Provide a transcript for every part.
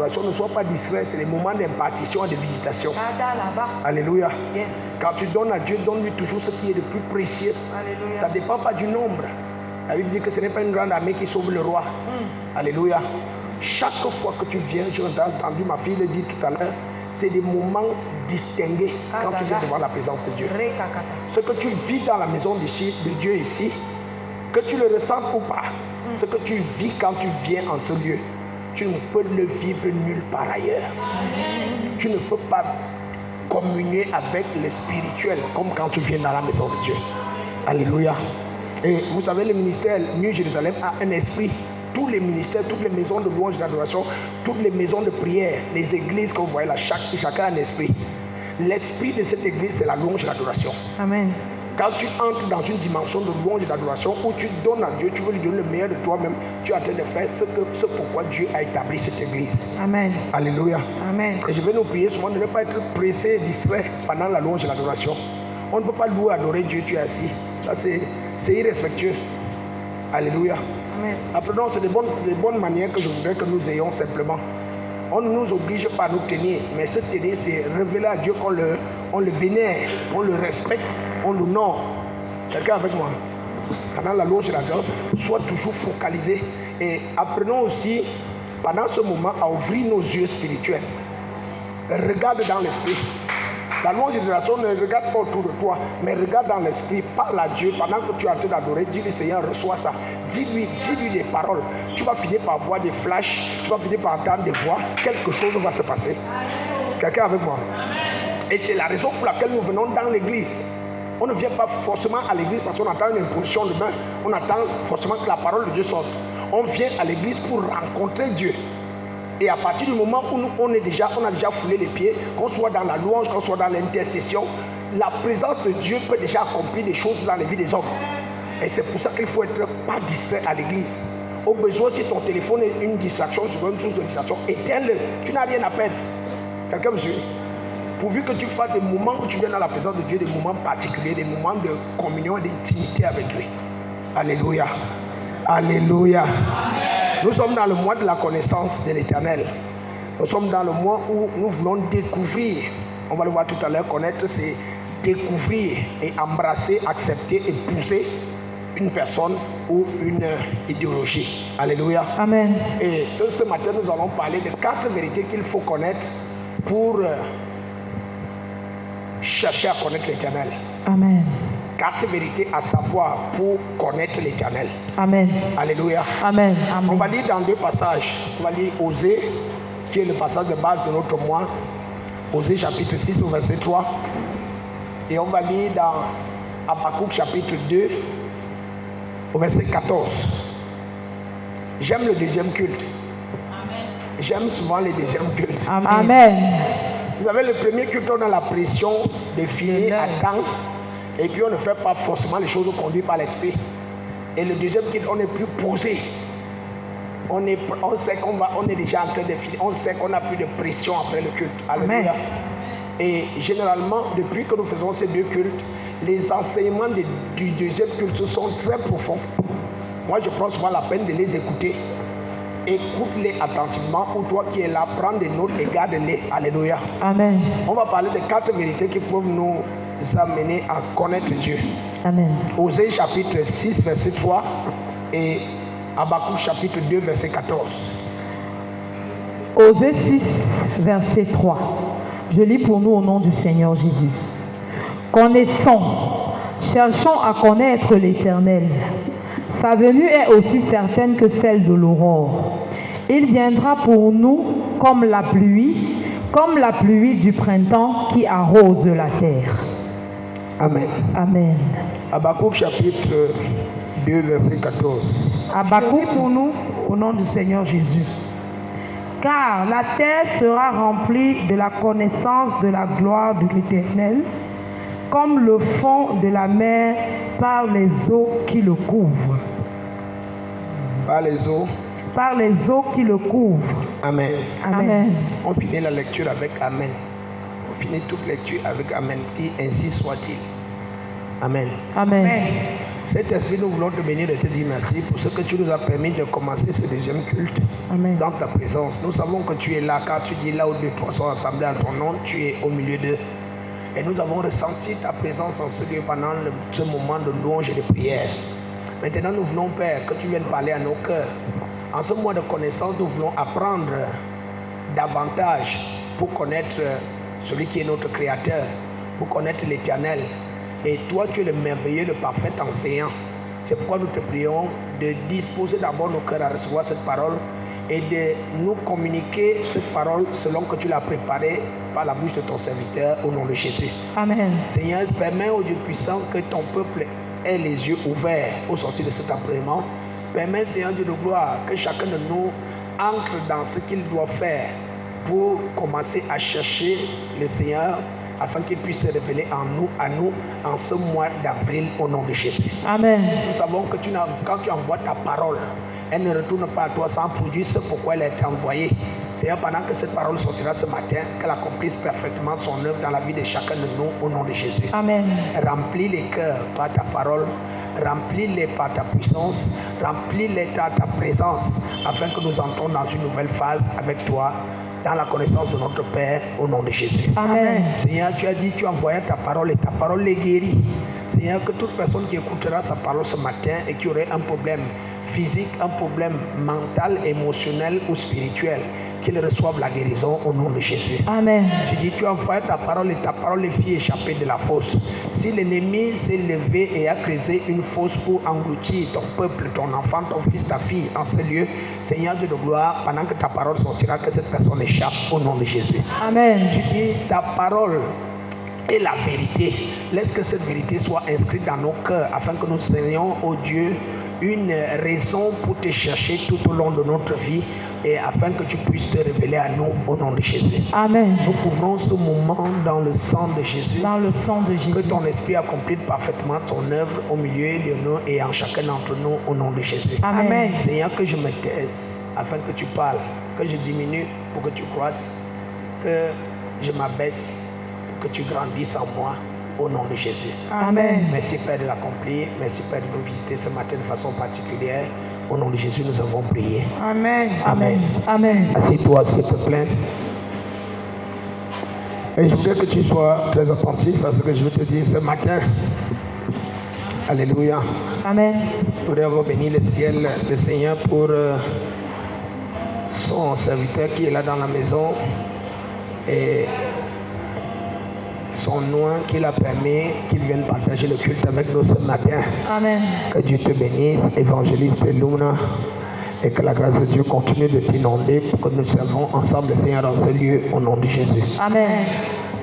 d'adoration, ne sois pas distrait, c'est les moments d'impartition et de visitation. Alléluia. Yes. Quand tu donnes à Dieu, donne-lui toujours ce qui est de plus précieux. Alléluia. Ça ne dépend pas du nombre. La Bible dit que ce n'est pas une grande armée qui sauve le roi. Alléluia. Chaque fois que tu viens, j'ai entendu ma fille le dire tout à l'heure, c'est des moments distingués quand tu viens devant la présence de Dieu. Ce que tu vis dans la maison de Dieu ici, que tu le ressentes ou pas, ce que tu vis quand tu viens en ce lieu, tu ne peux le vivre nulle part ailleurs. Tu ne peux pas communier avec le spirituel comme quand tu viens dans la maison de Dieu. Alléluia. Et vous savez, le ministère New Jérusalem a un esprit. Tous les ministères, toutes les maisons de louange et d'adoration, toutes les maisons de prière, les églises que vous voyez là, chacun a un esprit. L'esprit de cette église, c'est la louange et l'adoration. Amen. Quand tu entres dans une dimension de louange et d'adoration où tu donnes à Dieu, tu veux lui donner le meilleur de toi-même, tu es en train de faire ce pourquoi Dieu a établi cette église. Amen. Alléluia. Amen. Et je vais nous prier souvent de ne pas être pressé et distrait pendant la louange et l'adoration. On ne peut pas louer et adorer Dieu, tu es assis. Ça, c'est irrespectueux. Alléluia. Amen. Apprenons, c'est des bonnes manières que je voudrais que nous ayons simplement. On ne nous oblige pas à nous tenir, mais se tenir, c'est révéler à Dieu qu'on le vénère, qu'on le respecte, on l'honore. Quelqu'un avec moi? Pendant la louange et la danse, sois toujours focalisé. Et apprenons aussi, pendant ce moment, à ouvrir nos yeux spirituels. Regarde dans l'esprit. La louange et l'adoration ne regarde pas autour de toi, mais regarde dans l'esprit, parle à Dieu pendant que tu es en train d'adorer. Dis-lui, Seigneur, reçois ça. Dis-lui des paroles. Tu vas finir par voir des flashs, tu vas finir par entendre des voix. Quelque chose va se passer. Quelqu'un avec moi? Et c'est la raison pour laquelle nous venons dans l'église. On ne vient pas forcément à l'église parce qu'on attend une impulsion de main. On attend forcément que la parole de Dieu sorte. On vient à l'église pour rencontrer Dieu. Et à partir du moment où on a déjà foulé les pieds, qu'on soit dans la louange, qu'on soit dans l'intercession, la présence de Dieu peut déjà accomplir des choses dans les vies des hommes. Et c'est pour ça qu'il faut être pas distrait à l'église. Au besoin, si ton téléphone est une distraction, tu veux une source de distraction, éteins-le. Tu n'as rien à perdre. Quelqu'un me suit? Pourvu que tu fasses des moments où tu viens dans la présence de Dieu, des moments particuliers, des moments de communion et d'intimité avec lui. Alléluia. Alléluia. Amen. Nous sommes dans le mois de la connaissance de l'Éternel. Nous sommes dans le mois où nous voulons découvrir, on va le voir tout à l'heure, connaître, c'est découvrir et embrasser, accepter, épouser une personne ou une idéologie. Alléluia. Amen. Et ce matin, nous allons parler de 4 vérités qu'il faut connaître pour chercher à connaître l'Éternel. Amen. 4 vérités à savoir pour connaître l'Éternel. Amen. Alléluia. Amen. Amen. On va lire dans 2 passages. On va lire Osée, qui est le passage de base de notre mois. Osée chapitre 6 au verset 3. Et on va lire dans Habakkuk chapitre 2 au verset 14. J'aime le deuxième culte. Amen. J'aime souvent les deuxièmes cultes. Amen. Vous savez, le premier culte, on a la pression de finir à temps. Et puis on ne fait pas forcément les choses conduites par l'esprit. Et le deuxième culte, on est plus posé. On sait on est déjà en train de finir. On sait qu'on n'a plus de pression après le culte. Alléluia. Et généralement, depuis que nous faisons ces 2 cultes, les enseignements du deuxième culte sont très profonds. Moi, je prends souvent la peine de les écouter. Écoute-les attentivement, ou toi qui es là, prends des notes et garde-les. Alléluia. Amen. On va parler de 4 vérités qui peuvent nous amener à connaître Dieu. Amen. Osée chapitre 6 verset 3 et Habakkuk chapitre 2 verset 14. Osée 6 verset 3. Je lis pour nous au nom du Seigneur Jésus. Connaissons, cherchons à connaître l'Éternel. Sa venue est aussi certaine que celle de l'aurore. Il viendra pour nous comme la pluie du printemps qui arrose la terre. Amen. Amen. Habakkuk chapitre 2 verset 14. Habakkuk pour nous au nom du Seigneur Jésus. Car la terre sera remplie de la connaissance de la gloire de l'Éternel, comme le fond de la mer par les eaux qui le couvrent. Par les eaux. Par les eaux qui le couvrent. Amen. Amen. On finit la lecture avec Amen. On finit toute lecture avec Amen. Et ainsi soit-il. Amen. Amen. Saint-Esprit, nous voulons te bénir et te dire merci pour ce que tu nous as permis de commencer ce deuxième culte Amen. dans ta présence. Nous savons que tu es là, car tu dis là où deux trois sont assemblés à ton nom, tu es au milieu d'eux. Et nous avons ressenti ta présence en ce lieu pendant ce moment de louange et de prière. Maintenant, nous voulons, Père, que tu viennes parler à nos cœurs. En ce mois de connaissance, nous voulons apprendre davantage pour connaître celui qui est notre Créateur, pour connaître l'Éternel. Et toi, tu es le merveilleux, le parfait enseignant. C'est pourquoi nous te prions de disposer d'abord nos cœurs à recevoir cette parole et de nous communiquer cette parole selon que tu l'as préparée par la bouche de ton serviteur au nom de Jésus. Amen. Seigneur, permets au Dieu puissant que ton peuple ait les yeux ouverts au sortir de cet après-midi. Permets, Seigneur Dieu de gloire, que chacun de nous entre dans ce qu'il doit faire pour commencer à chercher le Seigneur afin qu'il puisse se révéler à nous en ce mois d'avril au nom de Jésus. Amen. Nous savons que quand tu envoies ta parole, elle ne retourne pas à toi sans produire ce pourquoi elle a été envoyée. Seigneur, pendant que cette parole sortira ce matin, qu'elle accomplisse parfaitement son œuvre dans la vie de chacun de nous au nom de Jésus. Amen. Remplis les cœurs par ta parole, remplis-les par ta puissance, remplis-les par ta présence, afin que nous entrons dans une nouvelle phase avec toi, dans la connaissance de notre Père, au nom de Jésus. Amen. Seigneur, tu as dit, tu as envoyé ta parole et ta parole les guérit. Seigneur, que toute personne qui écoutera ta parole ce matin et qui aurait un problème physique, un problème mental, émotionnel ou spirituel, qu'il reçoive la guérison au nom de Jésus. Amen. Tu dis, tu as envoyé ta parole et ta parole les fit échapper de la fosse. Si l'ennemi s'est levé et a creusé une fosse pour engloutir ton peuple, ton enfant, ton fils, ta fille en ce lieu, Seigneur Dieu de gloire, pendant que ta parole sortira, que cette personne échappe au nom de Jésus. Amen. Tu dis, ta parole est la vérité. Laisse que cette vérité soit inscrite dans nos cœurs afin que nous ayons, ô Dieu, une raison pour te chercher tout au long de notre vie et afin que tu puisses te révéler à nous au nom de Jésus. Amen. Nous couvrons ce moment dans le sang de Jésus. Dans le sang de Que Jésus. ton esprit accomplisse parfaitement ton œuvre au milieu de nous et en chacun d'entre nous au nom de Jésus. Amen. Seigneur, que je me taise afin que tu parles, que je diminue pour que tu croisses, que je m'abaisse pour que tu grandisses en moi au nom de Jésus. Amen. Merci Père de l'accomplir, merci Père de nous visiter ce matin de façon particulière. Au nom de Jésus, nous avons prié. Amen. Amen. Amen. Assieds-toi, s'il te plaît. Et je voudrais que tu sois très attentif à ce que je veux te dire ce matin. Alléluia. Amen. Je voudrais avoir béni le ciel, le Seigneur, pour son serviteur qui est là dans la maison et son nom qui a permis qu'il vienne partager le culte avec nous ce matin. Amen. Que Dieu te bénisse, évangéliste Luna, et que la grâce de Dieu continue de t'inonder pour que nous servons ensemble, Seigneur, dans ce lieu, au nom de Jésus. Amen.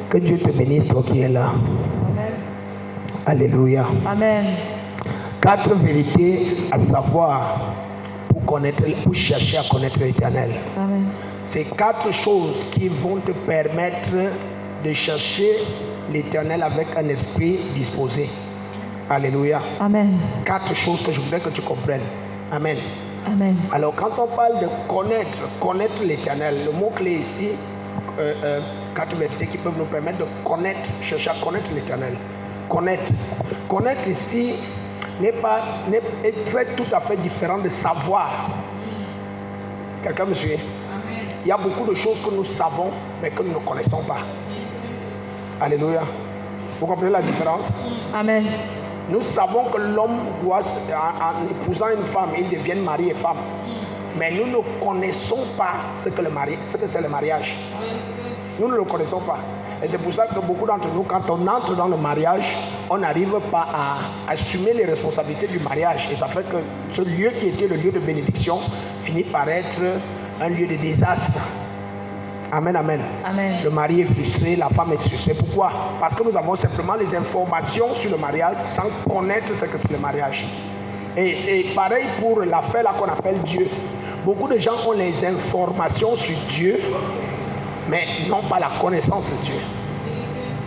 Que Dieu te bénisse, toi qui es là. Amen. Alléluia. Amen. 4 vérités à savoir pour chercher à connaître l'Éternel. Amen. C'est 4 choses qui vont te permettre de chercher l'Éternel avec un esprit disposé. Alléluia. Amen. 4 choses que je voudrais que tu comprennes. Amen. Amen. Alors quand on parle de connaître l'Éternel, le mot-clé ici, 4 vérités qui peuvent nous permettre de connaître, chercher à connaître l'Éternel. Connaître ici est très tout à fait différent de savoir. Quelqu'un me suit? Il y a beaucoup de choses que nous savons, mais que nous ne connaissons pas. Alléluia. Vous comprenez la différence? Amen. Nous savons que l'homme doit, en épousant une femme, il devienne mari et femme. Mais nous ne connaissons pas ce que c'est le mariage. Nous ne le connaissons pas. Et c'est pour ça que beaucoup d'entre nous, quand on entre dans le mariage, on n'arrive pas à assumer les responsabilités du mariage. Et ça fait que ce lieu qui était le lieu de bénédiction finit par être un lieu de désastre. Amen, amen. Amen. Le mari est frustré, la femme est frustrée. Pourquoi? Parce que nous avons simplement les informations sur le mariage sans connaître ce que c'est le mariage. Et c'est pareil pour l'affaire là qu'on appelle Dieu. Beaucoup de gens ont les informations sur Dieu, mais n'ont pas la connaissance de Dieu.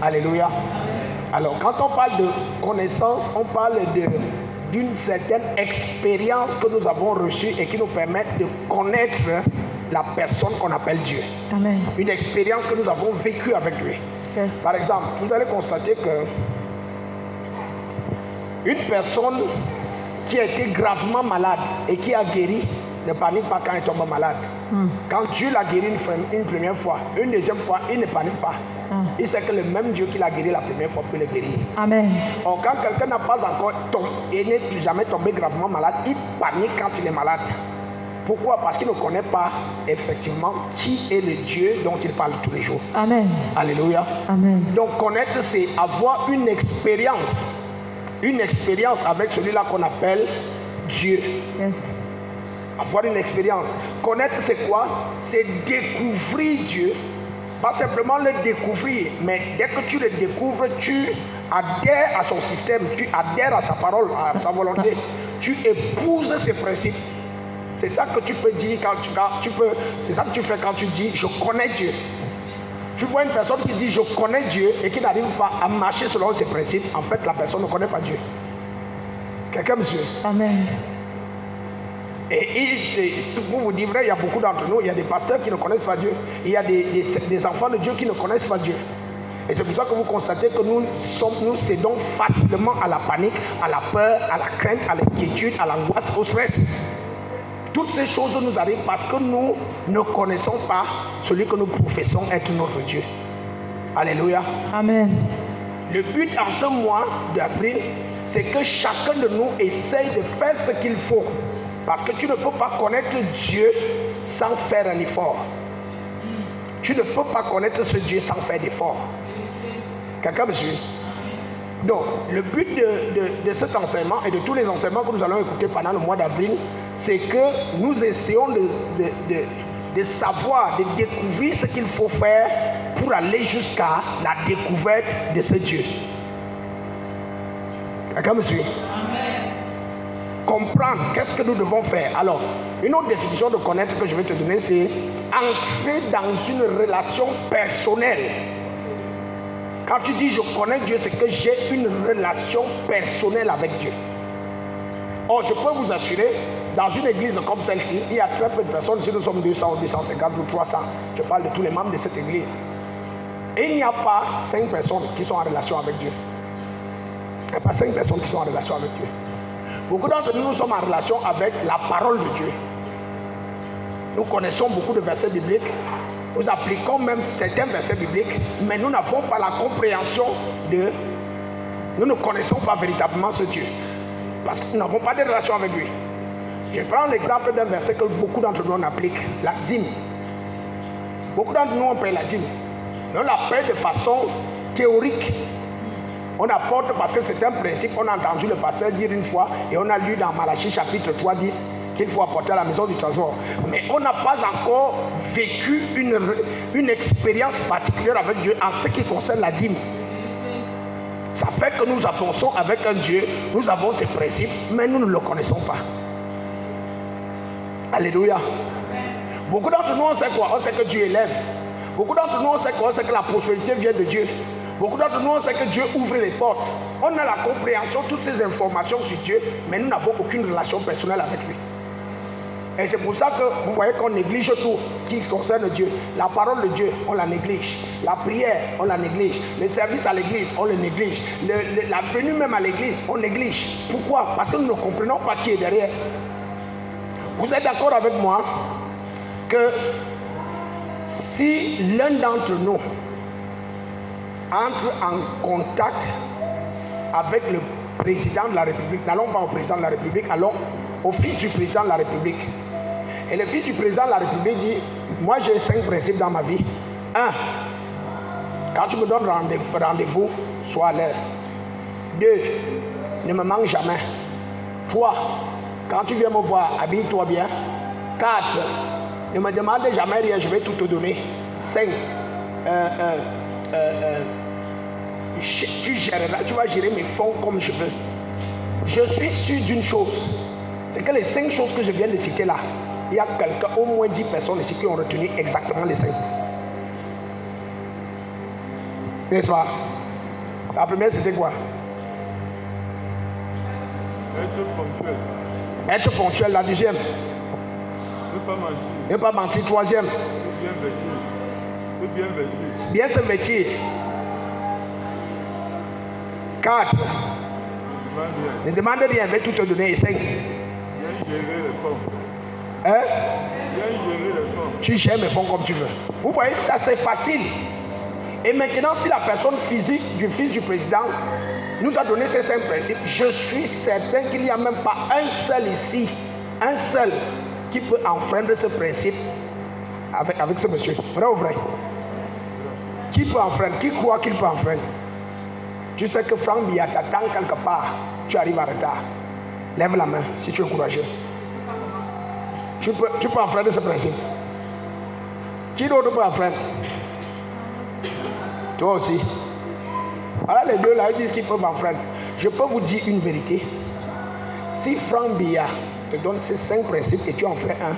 Alléluia. Alors, quand on parle de connaissance, on parle d'une certaine expérience que nous avons reçue et qui nous permet de connaître la personne qu'on appelle Dieu. Amen. Une expérience que nous avons vécue avec lui. Yes. Par exemple, vous allez constater que une personne qui a été gravement malade et qui a guéri ne panique pas quand il tombe malade. Quand Dieu l'a guéri une première fois, une deuxième fois, il ne panique pas. Il sait que le même Dieu qui l'a guéri la première fois peut le guérir. Amen. Or, quand quelqu'un n'a pas encore tombé et n'est jamais tombé gravement malade, il panique quand il est malade. Pourquoi? Parce qu'il ne connaît pas effectivement qui est le Dieu dont il parle tous les jours. Amen. Alléluia. Amen. Donc connaître, c'est avoir une expérience avec celui-là qu'on appelle Dieu. Yes. Avoir une expérience. Connaître, c'est quoi? C'est découvrir Dieu. Pas simplement le découvrir, mais dès que tu le découvres, tu adhères à son système, tu adhères à sa parole, à sa volonté. Tu épouses ses principes. C'est ça que tu peux dire c'est ça que tu fais quand tu dis je connais Dieu. Tu vois une personne qui dit je connais Dieu et qui n'arrive pas à marcher selon ses principes, en fait la personne ne connaît pas Dieu. Quelqu'un me suit? Amen. Et pour vous dire vrai, il y a beaucoup d'entre nous, il y a des pasteurs qui ne connaissent pas Dieu, il y a des enfants de Dieu qui ne connaissent pas Dieu. Et c'est pour ça que vous constatez que nous cédons facilement à la panique, à la peur, à la crainte, à l'inquiétude, à l'angoisse, au stress. Toutes ces choses nous arrivent parce que nous ne connaissons pas celui que nous professons être notre Dieu. Alléluia. Amen. Le but en ce mois d'avril, c'est que chacun de nous essaye de faire ce qu'il faut. Parce que tu ne peux pas connaître Dieu sans faire un effort. Tu ne peux pas connaître ce Dieu sans faire d'effort. Quelqu'un me suit? Donc, le but de cet enseignement et de tous les enseignements que nous allons écouter pendant le mois d'avril, c'est que nous essayons de savoir, de découvrir ce qu'il faut faire pour aller jusqu'à la découverte de ce Dieu. Quelqu'un me suit? Comprendre qu'est-ce que nous devons faire. Alors, une autre définition de connaître que je vais te donner, c'est entrer dans une relation personnelle. Quand tu dis je connais Dieu, c'est que j'ai une relation personnelle avec Dieu. Or, je peux vous assurer, dans une église comme celle-ci, il y a très peu de personnes, si nous sommes 200 ou 250 ou 300, je parle de tous les membres de cette église. Et il n'y a pas 5 personnes qui sont en relation avec Dieu. Il n'y a pas 5 personnes qui sont en relation avec Dieu. Beaucoup d'entre nous sommes en relation avec la parole de Dieu. Nous connaissons beaucoup de versets bibliques. Nous appliquons même certains versets bibliques, mais nous n'avons pas la compréhension de... Nous ne connaissons pas véritablement ce Dieu. Parce que nous n'avons pas de relation avec lui. Je prends l'exemple d'un verset que beaucoup d'entre nous appliquent, la dîme. Beaucoup d'entre nous on paye la dîme. Mais on la paye de façon théorique. On apporte parce que c'est un principe, on a entendu le pasteur dire une fois, et on a lu dans Malachie chapitre 3, 10, qu'il faut apporter à la maison du trésor. Mais on n'a pas encore vécu une expérience particulière avec Dieu en ce qui concerne la dîme. Ça fait que nous avançons avec un Dieu, nous avons ses principes, mais nous ne le connaissons pas. Alléluia. Beaucoup d'entre nous, on sait quoi? On sait que Dieu élève. Beaucoup d'entre nous, on sait quoi? On sait que la prospérité vient de Dieu. Beaucoup d'entre nous, on sait que Dieu ouvre les portes. On a la compréhension, toutes ces informations sur Dieu, mais nous n'avons aucune relation personnelle avec lui. Et c'est pour ça que vous voyez qu'on néglige tout qui concerne Dieu. La parole de Dieu, on la néglige. La prière, on la néglige. Le service à l'église, on le néglige. La venue même à l'église, on néglige. Pourquoi? Parce que nous ne comprenons pas qui est derrière. Vous êtes d'accord avec moi que si l'un d'entre nous entre en contact avec le président de la République, n'allons pas au président de la République, allons au fils du président de la République. Et le fils du président de la République dit, moi j'ai 5 principes dans ma vie. 1, quand tu me donnes rendez-vous, sois à l'heure. 2, ne me manque jamais. 3, quand tu viens me voir, habille-toi bien. 4, ne me demande jamais rien, je vais tout te donner. 5, tu vas gérer mes fonds comme je veux. Je suis sûr d'une chose, c'est que les 5 choses que je viens de citer là, il y a quelqu'un, au moins 10 personnes ici qui ont retenu exactement les 5. N'est-ce pas? La première c'était quoi? Être ponctuel. Être ponctuel. La deuxième? Ne pas mentir. Ne pas mentir. Troisième? Bien vêtir. Bien se vêtir. 4. Demande rien. Ne demande rien, je vais tout te donner. Essaye. Viens gérer les fonds. Hein? Viens gérer les fonds. Tu gères mes fonds comme tu veux. Vous voyez, ça c'est facile. Et maintenant, si la personne physique du fils du président nous a donné ces 5 principes, je suis certain qu'il n'y a même pas un seul ici, un seul, qui peut enfreindre ce principe avec ce monsieur. Vrai ou vrai? Qui peut enfreindre? Qui croit qu'il peut enfreindre? Tu sais que Franck Biya t'attend quelque part, tu arrives en retard. Lève la main si tu es courageux. Tu peux enfreindre ce principe. Qui d'autre peut enfreindre? Toi aussi. Voilà les deux là, ils disent qu'ils peuvent enfreindre. Je peux vous dire une vérité. Si Franck Biya te donne ces 5 principes et tu en fais un,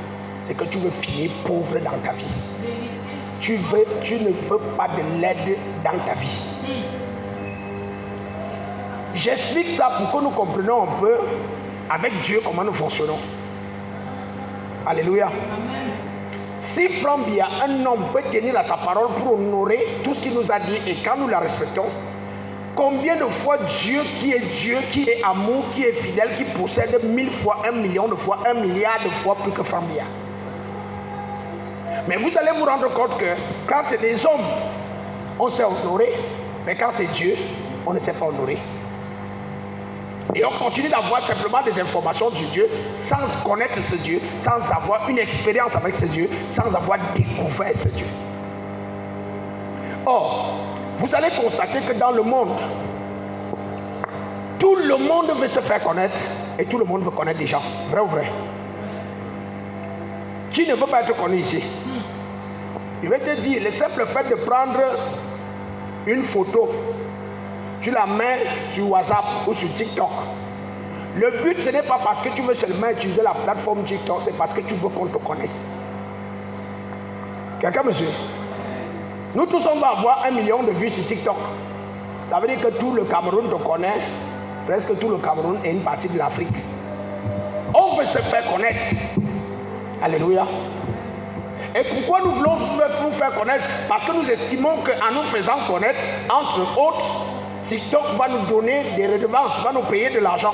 c'est que tu veux finir pauvre dans ta vie. Tu ne veux pas de l'aide dans ta vie. J'explique ça pour que nous comprenions un peu avec Dieu comment nous fonctionnons. Alléluia. Si Franck Biya, un homme, peut tenir à sa parole pour honorer tout ce qu'il nous a dit et quand nous la respectons, combien de fois Dieu, qui est amour, qui est fidèle, qui possède 1000 fois, 1 million de fois, 1 milliard de fois plus que Franck Biya. Mais vous allez vous rendre compte que quand c'est des hommes, on sait honorer, mais quand c'est Dieu, on ne sait pas honorer. Et on continue d'avoir simplement des informations du Dieu sans connaître ce Dieu, sans avoir une expérience avec ce Dieu, sans avoir découvert ce Dieu. Or, vous allez constater que dans le monde, tout le monde veut se faire connaître et tout le monde veut connaître des gens. Vrai ou vrai? Qui ne veut pas être connu ici? Je vais te dire, le simple fait de prendre une photo, tu la mets sur WhatsApp ou sur TikTok. Le but, ce n'est pas parce que tu veux seulement utiliser la plateforme TikTok, c'est parce que tu veux qu'on te connaisse. Quelqu'un me suit? Nous tous, on va avoir 1 million de vues sur TikTok. Ça veut dire que tout le Cameroun te connaît, presque tout le Cameroun et une partie de l'Afrique. On veut se faire connaître. Alléluia. Et pourquoi nous voulons nous faire connaître? Parce que nous estimons qu'en nous faisant connaître, entre autres, TikTok va nous donner des redevances, va nous payer de l'argent.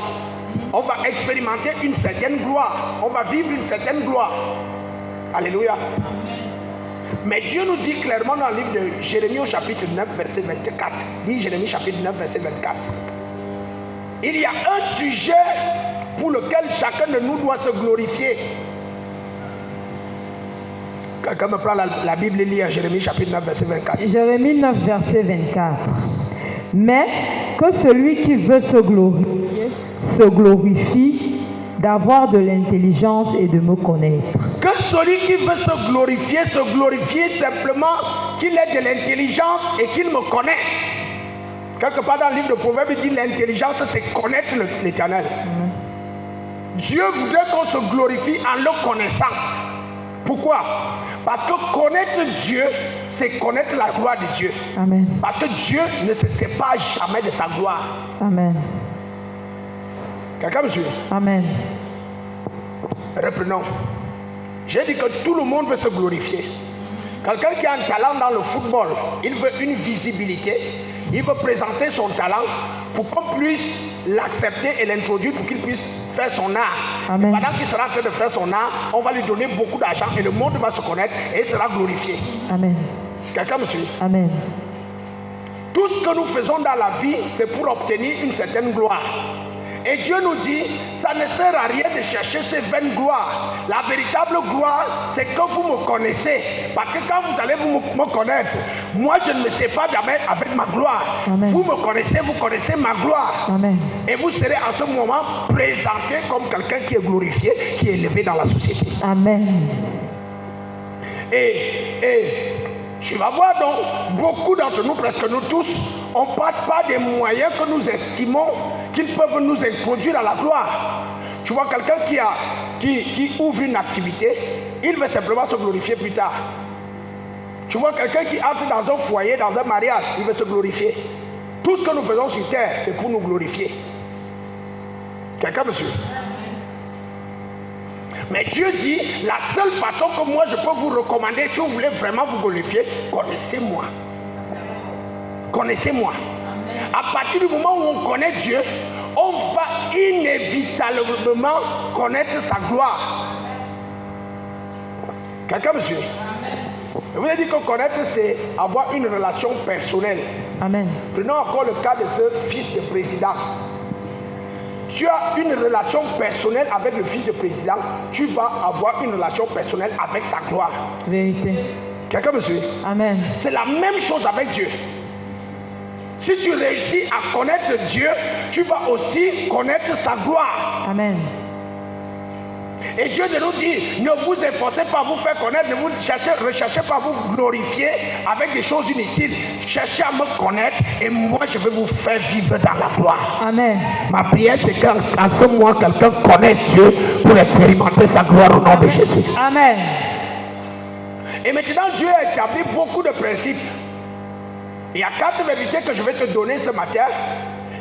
On va expérimenter une certaine gloire. On va vivre une certaine gloire. Alléluia. Mais Dieu nous dit clairement dans le livre de Jérémie au chapitre 9, verset 24. Dit Jérémie chapitre 9, verset 24. Il y a un sujet pour lequel chacun de nous doit se glorifier. Quelqu'un me prend la Bible et lit à Jérémie chapitre 9, verset 24. Jérémie 9, verset 24. Mais que celui qui veut se glorifie d'avoir de l'intelligence et de me connaître. Que celui qui veut se glorifier simplement qu'il ait de l'intelligence et qu'il me connaît. Quelque part dans le livre de Proverbes, il dit l'intelligence, c'est connaître l'Éternel. Dieu voudrait qu'on se glorifie en le connaissant. Pourquoi? Parce que connaître Dieu, c'est connaître la gloire de Dieu. Amen. Parce que Dieu ne se sépare jamais de sa gloire. Amen. Quelqu'un me suit? Amen. Reprenons. J'ai dit que tout le monde veut se glorifier. Quelqu'un qui a un talent dans le football, il veut une visibilité, il veut présenter son talent pour qu'on puisse l'accepter et l'introduire pour qu'il puisse faire son art. Amen. Et pendant qu'il sera en train de faire son art, on va lui donner beaucoup d'argent et le monde va se connaître et il sera glorifié. Amen. Quelqu'un me suit? Amen. Tout ce que nous faisons dans la vie, c'est pour obtenir une certaine gloire. Et Dieu nous dit, ça ne sert à rien de chercher ces vaines gloires. La véritable gloire, c'est que vous me connaissez. Parce que quand vous allez me connaître, moi je ne me sépare jamais avec ma gloire. Amen. Vous connaissez ma gloire. Amen. Et vous serez en ce moment présenté comme quelqu'un qui est glorifié, qui est élevé dans la société. Amen. Et tu vas voir donc, beaucoup d'entre nous, presque nous tous, on passe par des moyens que nous estimons qu'ils peuvent nous introduire à la gloire. Tu vois quelqu'un qui ouvre une activité, il veut simplement se glorifier plus tard. Tu vois quelqu'un qui entre dans un foyer, dans un mariage, il veut se glorifier. Tout ce que nous faisons sur terre, c'est pour nous glorifier. Quelqu'un me suit? Mais Dieu dit, la seule façon que moi je peux vous recommander, si vous voulez vraiment vous glorifier, connaissez-moi. Connaissez-moi. À partir du moment où on connaît Dieu, on va inévitablement connaître sa gloire. Quelqu'un me suit? Je vous ai dit que connaître, c'est avoir une relation personnelle. Amen. Prenons encore le cas de ce fils de président. Tu as une relation personnelle avec le fils de président, tu vas avoir une relation personnelle avec sa gloire. Vérité. Quelqu'un me suit? Amen. C'est la même chose avec Dieu. Si tu réussis à connaître Dieu, tu vas aussi connaître sa gloire. Amen. Et Dieu de nous dit, ne vous efforcez pas à vous faire connaître, ne vous recherchez pas à vous glorifier avec des choses inutiles. Cherchez à me connaître et moi je vais vous faire vivre dans la gloire. Amen. Ma prière c'est qu'en ce mois quelqu'un connaisse Dieu pour expérimenter sa gloire au nom de Jésus. Amen. Et maintenant Dieu a établi beaucoup de principes. Il y a 4 vérités que je vais te donner ce matin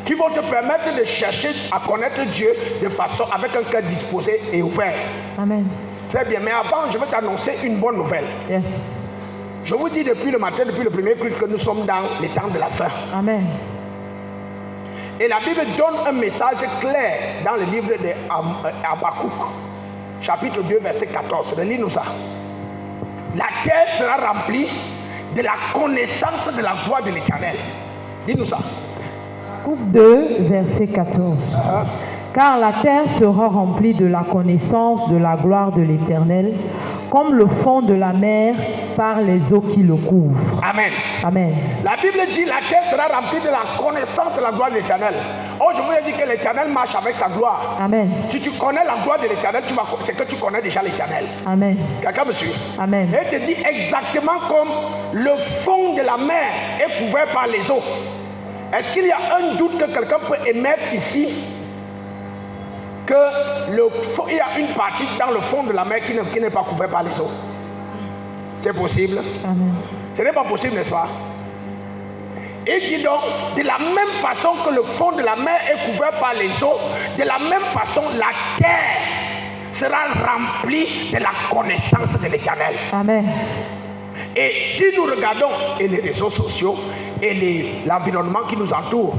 qui vont te permettre de chercher à connaître Dieu de façon avec un cœur disposé et ouvert. Amen. Très bien, mais avant, je vais t'annoncer une bonne nouvelle. Yes. Je vous dis depuis le matin, depuis le premier culte, que nous sommes dans les temps de la fin. Amen. Et la Bible donne un message clair dans le livre de Habakkuk, chapitre 2, verset 14. Lis-nous ça. La terre sera remplie de la connaissance de la gloire de l'Éternel. Dis-nous ça. Habakkuk 2, verset 14. Car la terre sera remplie de la connaissance de la gloire de l'Éternel, comme le fond de la mer par les eaux qui le couvrent. Amen. Amen. La Bible dit la terre sera remplie de la connaissance de la gloire de l'Éternel. Oh, je vous ai dit que l'Éternel marche avec sa gloire. Amen. Si tu connais la gloire de l'Éternel, c'est que tu connais déjà l'Éternel. Amen. Quelqu'un me suit? Amen. Et te dit exactement comme le fond de la mer est couvert par les eaux. Est-ce qu'il y a un doute que quelqu'un peut émettre ici qu'il y a une partie dans le fond de la mer qui n'est pas couverte par les eaux? C'est possible? Amen. Ce n'est pas possible, n'est-ce pas? Et dit donc, de la même façon que le fond de la mer est couvert par les eaux, de la même façon, la terre sera remplie de la connaissance de l'Éternel. Amen. Et si nous regardons et les réseaux sociaux et l'environnement qui nous entoure,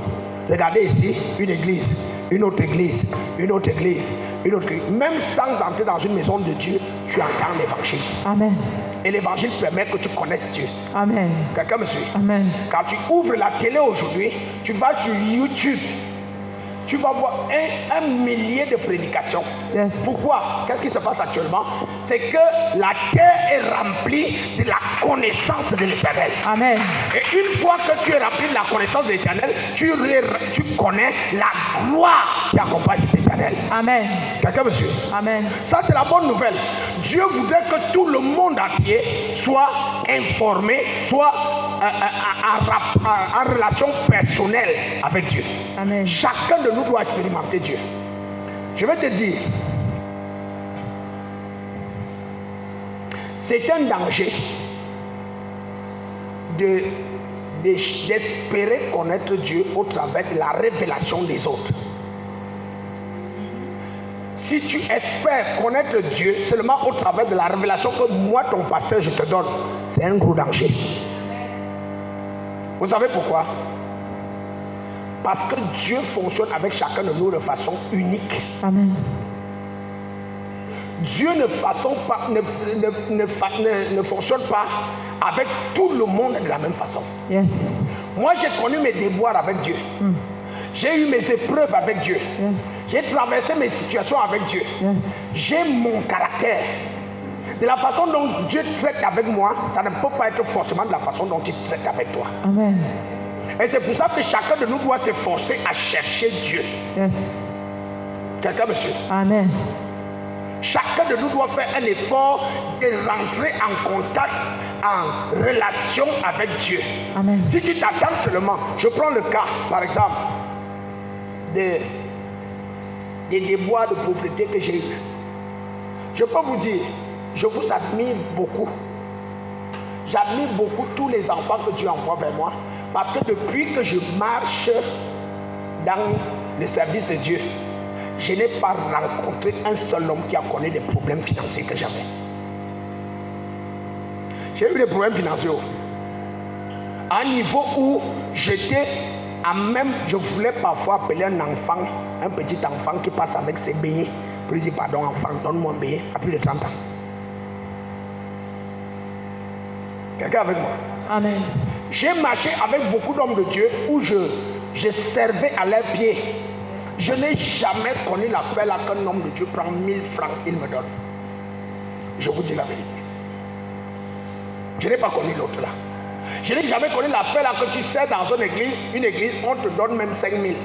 regardez ici, une église, une autre église, une autre église, une autre église. Même sans entrer dans une maison de Dieu, tu entends l'évangile. Amen. Et l'évangile permet que tu connaisses Dieu. Amen. Quelqu'un me suit? Amen. Quand tu ouvres la télé aujourd'hui, tu vas sur YouTube, tu vas voir un millier de prédications. Yes. Pourquoi? Qu'est-ce qui se passe actuellement? C'est que la terre est remplie de la connaissance de l'Éternel. Amen. Et une fois que tu es rempli de la connaissance de l'Éternel, tu connais la gloire qui accompagne l'Éternel. Amen. Quelqu'un me suit? Amen. Ça, c'est la bonne nouvelle. Dieu voudrait que tout le monde entier soit informé, soit en relation personnelle avec Dieu. Amen. Chacun de nous doit expérimenter Dieu. Je vais te dire, c'est un danger d'espérer connaître Dieu au travers de la révélation des autres. Si tu espères connaître Dieu seulement au travers de la révélation que moi, ton pasteur, je te donne, c'est un gros danger. Vous savez pourquoi? Parce que Dieu fonctionne avec chacun de nous de façon unique. Amen. Dieu ne fonctionne pas avec tout le monde de la même façon. Yes. Moi, j'ai connu mes déboires avec Dieu. J'ai eu mes épreuves avec Dieu. Yes. J'ai traversé mes situations avec Dieu. Yes. J'ai mon caractère. De la façon dont Dieu traite avec moi, ça ne peut pas être forcément de la façon dont il traite avec toi. Amen. Et c'est pour ça que chacun de nous doit s'efforcer à chercher Dieu. Yes. Quelqu'un me suit? Amen. Chacun de nous doit faire un effort de rentrer en contact, en relation avec Dieu. Amen. Si tu t'attends seulement, je prends le cas, par exemple, des déboires de pauvreté que j'ai eu. Je peux vous dire, je vous admire beaucoup. J'admire beaucoup tous les enfants que Dieu envoie vers moi, parce que depuis que je marche dans le service de Dieu, je n'ai pas rencontré un seul homme qui a connu des problèmes financiers que j'avais. J'ai eu des problèmes financiers à un niveau où j'étais Même, je voulais parfois appeler un enfant, un petit enfant qui passe avec ses beignets, pour lui dire pardon enfant, donne-moi un beignet à plus de 30 ans. Quelqu'un avec moi? Amen. J'ai marché avec beaucoup d'hommes de Dieu où je servais à leurs pieds. Je n'ai jamais connu l'affaire là qu'un homme de Dieu prend 1000 francs, il me donne. Je vous dis la vérité. Je n'ai pas connu l'autre là. Je n'ai jamais connu l'affaire là que tu sers dans une église, on te donne même 5000.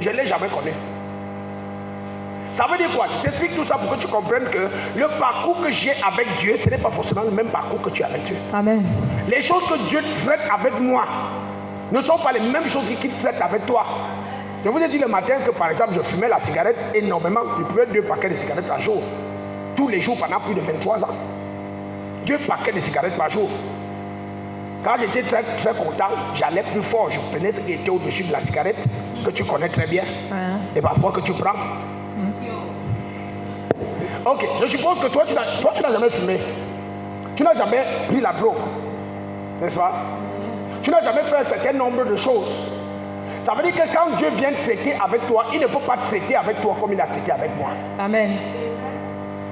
Je ne l'ai jamais connu. Ça veut dire quoi? Je t'explique tout ça pour que tu comprennes que le parcours que j'ai avec Dieu, ce n'est pas forcément le même parcours que tu as avec Dieu. Amen. Les choses que Dieu traite avec moi ne sont pas les mêmes choses qu'il traite avec toi. Je vous ai dit le matin que par exemple, je fumais la cigarette énormément. Je fumais 2 paquets de cigarettes par jour. Tous les jours pendant plus de 23 ans. 2 paquets de cigarettes par jour. Quand j'étais très, très content, j'allais plus fort. Je prenais ce qui était au-dessus de la cigarette, que tu connais très bien, et parfois que tu prends. Ok, je suppose que toi, tu n'as jamais fumé. Tu n'as jamais pris la drogue. N'est-ce pas? Tu n'as jamais fait un certain nombre de choses. Ça veut dire que quand Dieu vient traiter avec toi, il ne peut pas traiter avec toi comme il a traité avec moi. Amen.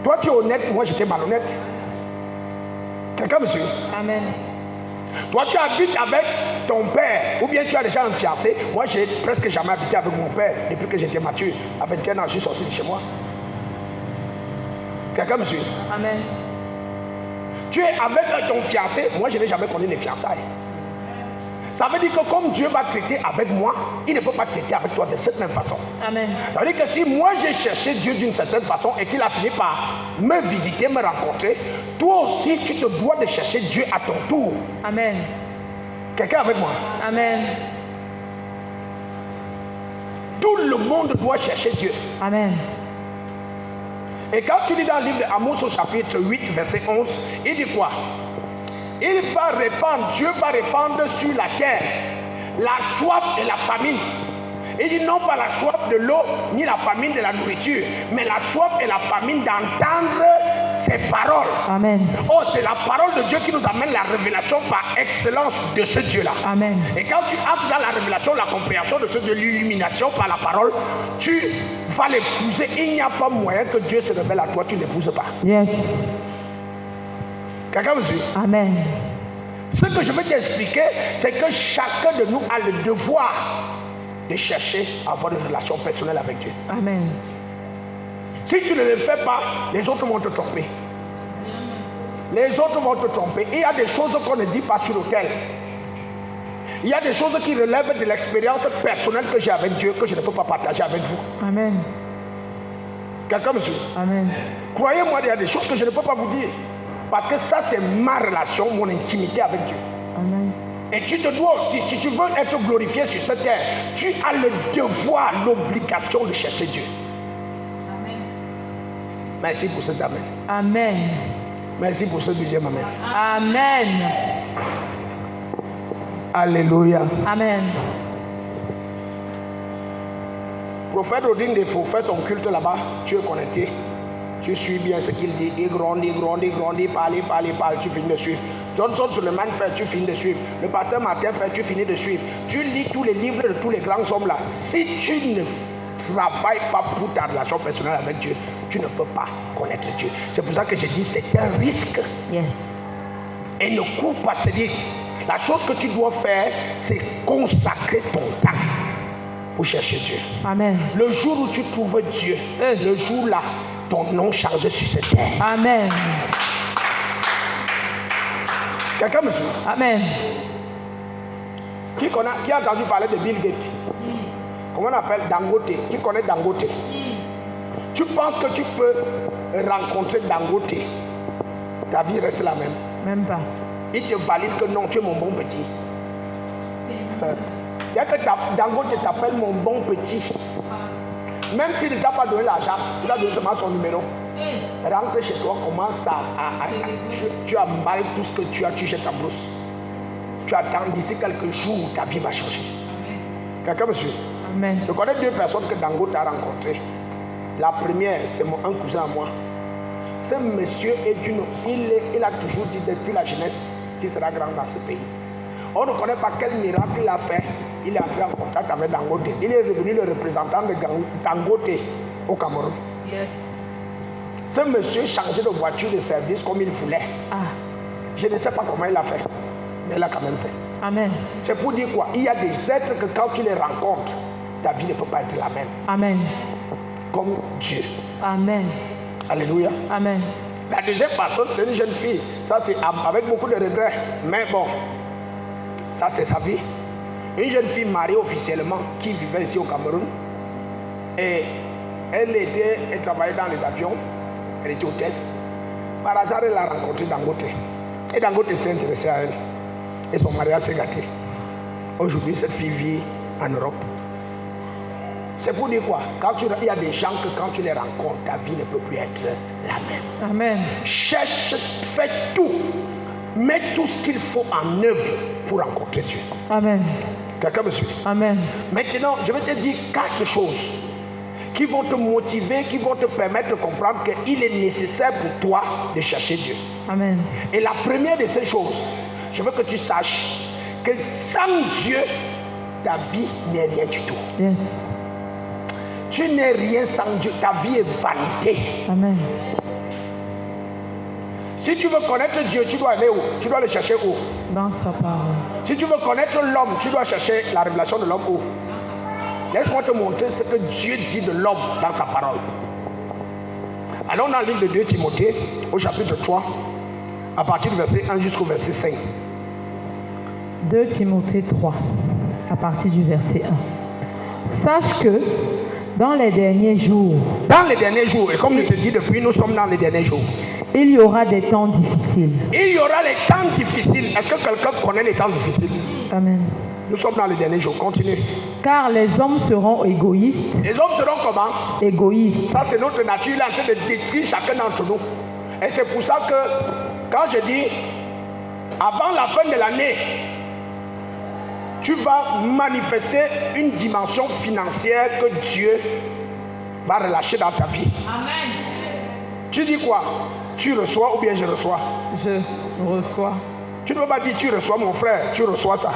Toi, tu es honnête, moi, j'étais malhonnête. Quelqu'un me suit? Amen. Toi, tu habites avec ton père, ou bien tu as déjà un fiancé. Moi, j'ai presque jamais habité avec mon père depuis que j'étais mature. À 21 ans, je suis sorti de chez moi. Quelqu'un me suit? Amen. Tu es avec ton fiancé. Moi, je n'ai jamais connu les fiançailles. Ça veut dire que comme Dieu va traiter avec moi, il ne peut pas traiter avec toi de cette même façon. Amen. Ça veut dire que si moi j'ai cherché Dieu d'une certaine façon et qu'il a fini par me visiter, me rencontrer, toi aussi tu te dois de chercher Dieu à ton tour. Amen. Quelqu'un avec moi? Amen. Tout le monde doit chercher Dieu. Amen. Et quand tu lis dans le livre d'Amos au chapitre 8, verset 11, il dit quoi? Il va répandre, Dieu va répandre sur la terre la soif et la famine. Il dit non pas la soif de l'eau, ni la famine de la nourriture, mais la soif et la famine d'entendre ses paroles. Amen. Oh, c'est la parole de Dieu qui nous amène la révélation par excellence de ce Dieu-là. Amen. Et quand tu entres dans la révélation, la compréhension de ce Dieu, l'illumination par la parole, tu vas l'épouser. Il n'y a pas moyen que Dieu se révèle à toi, tu ne l'épouses pas. Yes. Quelqu'un me suit? Amen. Ce que je veux t'expliquer, c'est que chacun de nous a le devoir de chercher à avoir une relation personnelle avec Dieu. Amen. Si tu ne le fais pas, les autres vont te tromper. Les autres vont te tromper. Il y a des choses qu'on ne dit pas sur l'autel. Il y a des choses qui relèvent de l'expérience personnelle que j'ai avec Dieu, que je ne peux pas partager avec vous. Amen. Quelqu'un me suit? Amen. Croyez-moi, il y a des choses que je ne peux pas vous dire. Parce que ça, c'est ma relation, mon intimité avec Dieu. Amen. Et tu te dois aussi, si tu veux être glorifié sur cette terre, tu as le devoir, l'obligation de chercher Dieu. Amen. Merci pour cet amen. Amen. Merci pour ce deuxième amen. Amen. Alléluia. Amen. Prophète Odin Defo, fais ton culte là-bas, tu es connecté. Tu suis bien ce qu'il dit, il grandit, parle, tu finis de suivre. Johnson Suleiman fait, tu finis de suivre. Le pasteur Martin fait, tu finis de suivre. Tu lis tous les livres de tous les grands hommes là. Si tu ne travailles pas pour ta relation personnelle avec Dieu, tu ne peux pas connaître Dieu. C'est pour ça que je dis c'est un risque. Yes. Et ne cours pas, c'est-à-dire, la chose que tu dois faire, c'est consacrer ton temps pour chercher Dieu. Amen. Le jour où tu trouves Dieu, le jour là, ton nom chargé sur cette terre. Amen. Quelqu'un me suit? Amen. Qui a entendu parler de Bill Gates? Comment on appelle Dangote? Qui connaît Dangote? Tu penses que tu peux rencontrer Dangote? Ta vie reste la même. Même pas. Il te valide que non, tu es mon bon petit. Dès que Dangote t'appelle mon bon petit, même s'il ne t'a pas donné l'argent, il a donné seulement son numéro. Rentre chez toi, commence tu emballes tout ce que tu as, tu jettes ta brousse. Tu attends d'ici quelques jours, ta vie va changer. Quelqu'un me suit? Amen. Je connais 2 personnes que Dangote a rencontrées. La première, c'est un cousin à moi. Ce monsieur il a toujours dit depuis la jeunesse qu'il sera grand dans ce pays. On ne connaît pas quel miracle il a fait il est entré en contact avec Dangote. Il est devenu le représentant de Dangote au Cameroun. Yes. Ce monsieur changeait de voiture de service comme il voulait. Ah. Je ne sais pas comment il a fait, mais il a quand même fait. Amen. C'est pour dire quoi? Il y a des êtres que quand tu les rencontres, ta vie ne peut pas être la même. Amen. Comme Dieu. Amen. Alléluia. Amen. La deuxième personne, c'est une jeune fille. Ça, c'est avec beaucoup de regrets. Mais bon, ça, c'est sa vie. Une jeune fille mariée officiellement qui vivait ici au Cameroun. Et elle travaillait dans les avions. Elle était hôtesse. Par hasard, elle a rencontré Dangote. Et Dangote s'est intéressé à elle. Et son mariage s'est gâté. Aujourd'hui, cette fille vit en Europe. C'est pour dire quoi? Il y a des gens que quand tu les rencontres, ta vie ne peut plus être la même. Amen. Cherche, fais tout. Mets tout ce qu'il faut en œuvre pour rencontrer Dieu. Amen. Quelqu'un me suit? Amen. Maintenant, je vais te dire 4 choses qui vont te motiver, qui vont te permettre de comprendre qu'il est nécessaire pour toi de chercher Dieu. Amen. Et la première de ces choses, je veux que tu saches que sans Dieu, ta vie n'est rien du tout. Yes. Tu n'es rien sans Dieu, ta vie est vanité. Amen. Si tu veux connaître Dieu, tu dois aller où? Tu dois le chercher où? Dans sa parole. Si tu veux connaître l'homme, tu dois chercher la révélation de l'homme où? Laisse-moi te montrer ce que Dieu dit de l'homme dans sa parole. Allons dans le livre de 2 Timothée, au chapitre 3, à partir du verset 1 jusqu'au verset 5. 2 Timothée 3, à partir du verset 1. Sache que dans les derniers jours, et comme je te dis depuis, nous sommes dans les derniers jours. il y aura des temps difficiles. Il y aura les temps difficiles. Est-ce que quelqu'un connaît les temps difficiles? Amen. Nous sommes dans les derniers jours. Continue. Car les hommes seront égoïstes. Les hommes seront comment? Égoïstes. Ça, c'est notre nature. Il est en train de détruire chacun d'entre nous. Et c'est pour ça que, quand je dis, avant la fin de l'année, tu vas manifester une dimension financière que Dieu va relâcher dans ta vie. Amen. Tu dis quoi? Tu reçois ou bien je reçois? Je reçois. Tu ne peux pas dire tu reçois mon frère, tu reçois ça.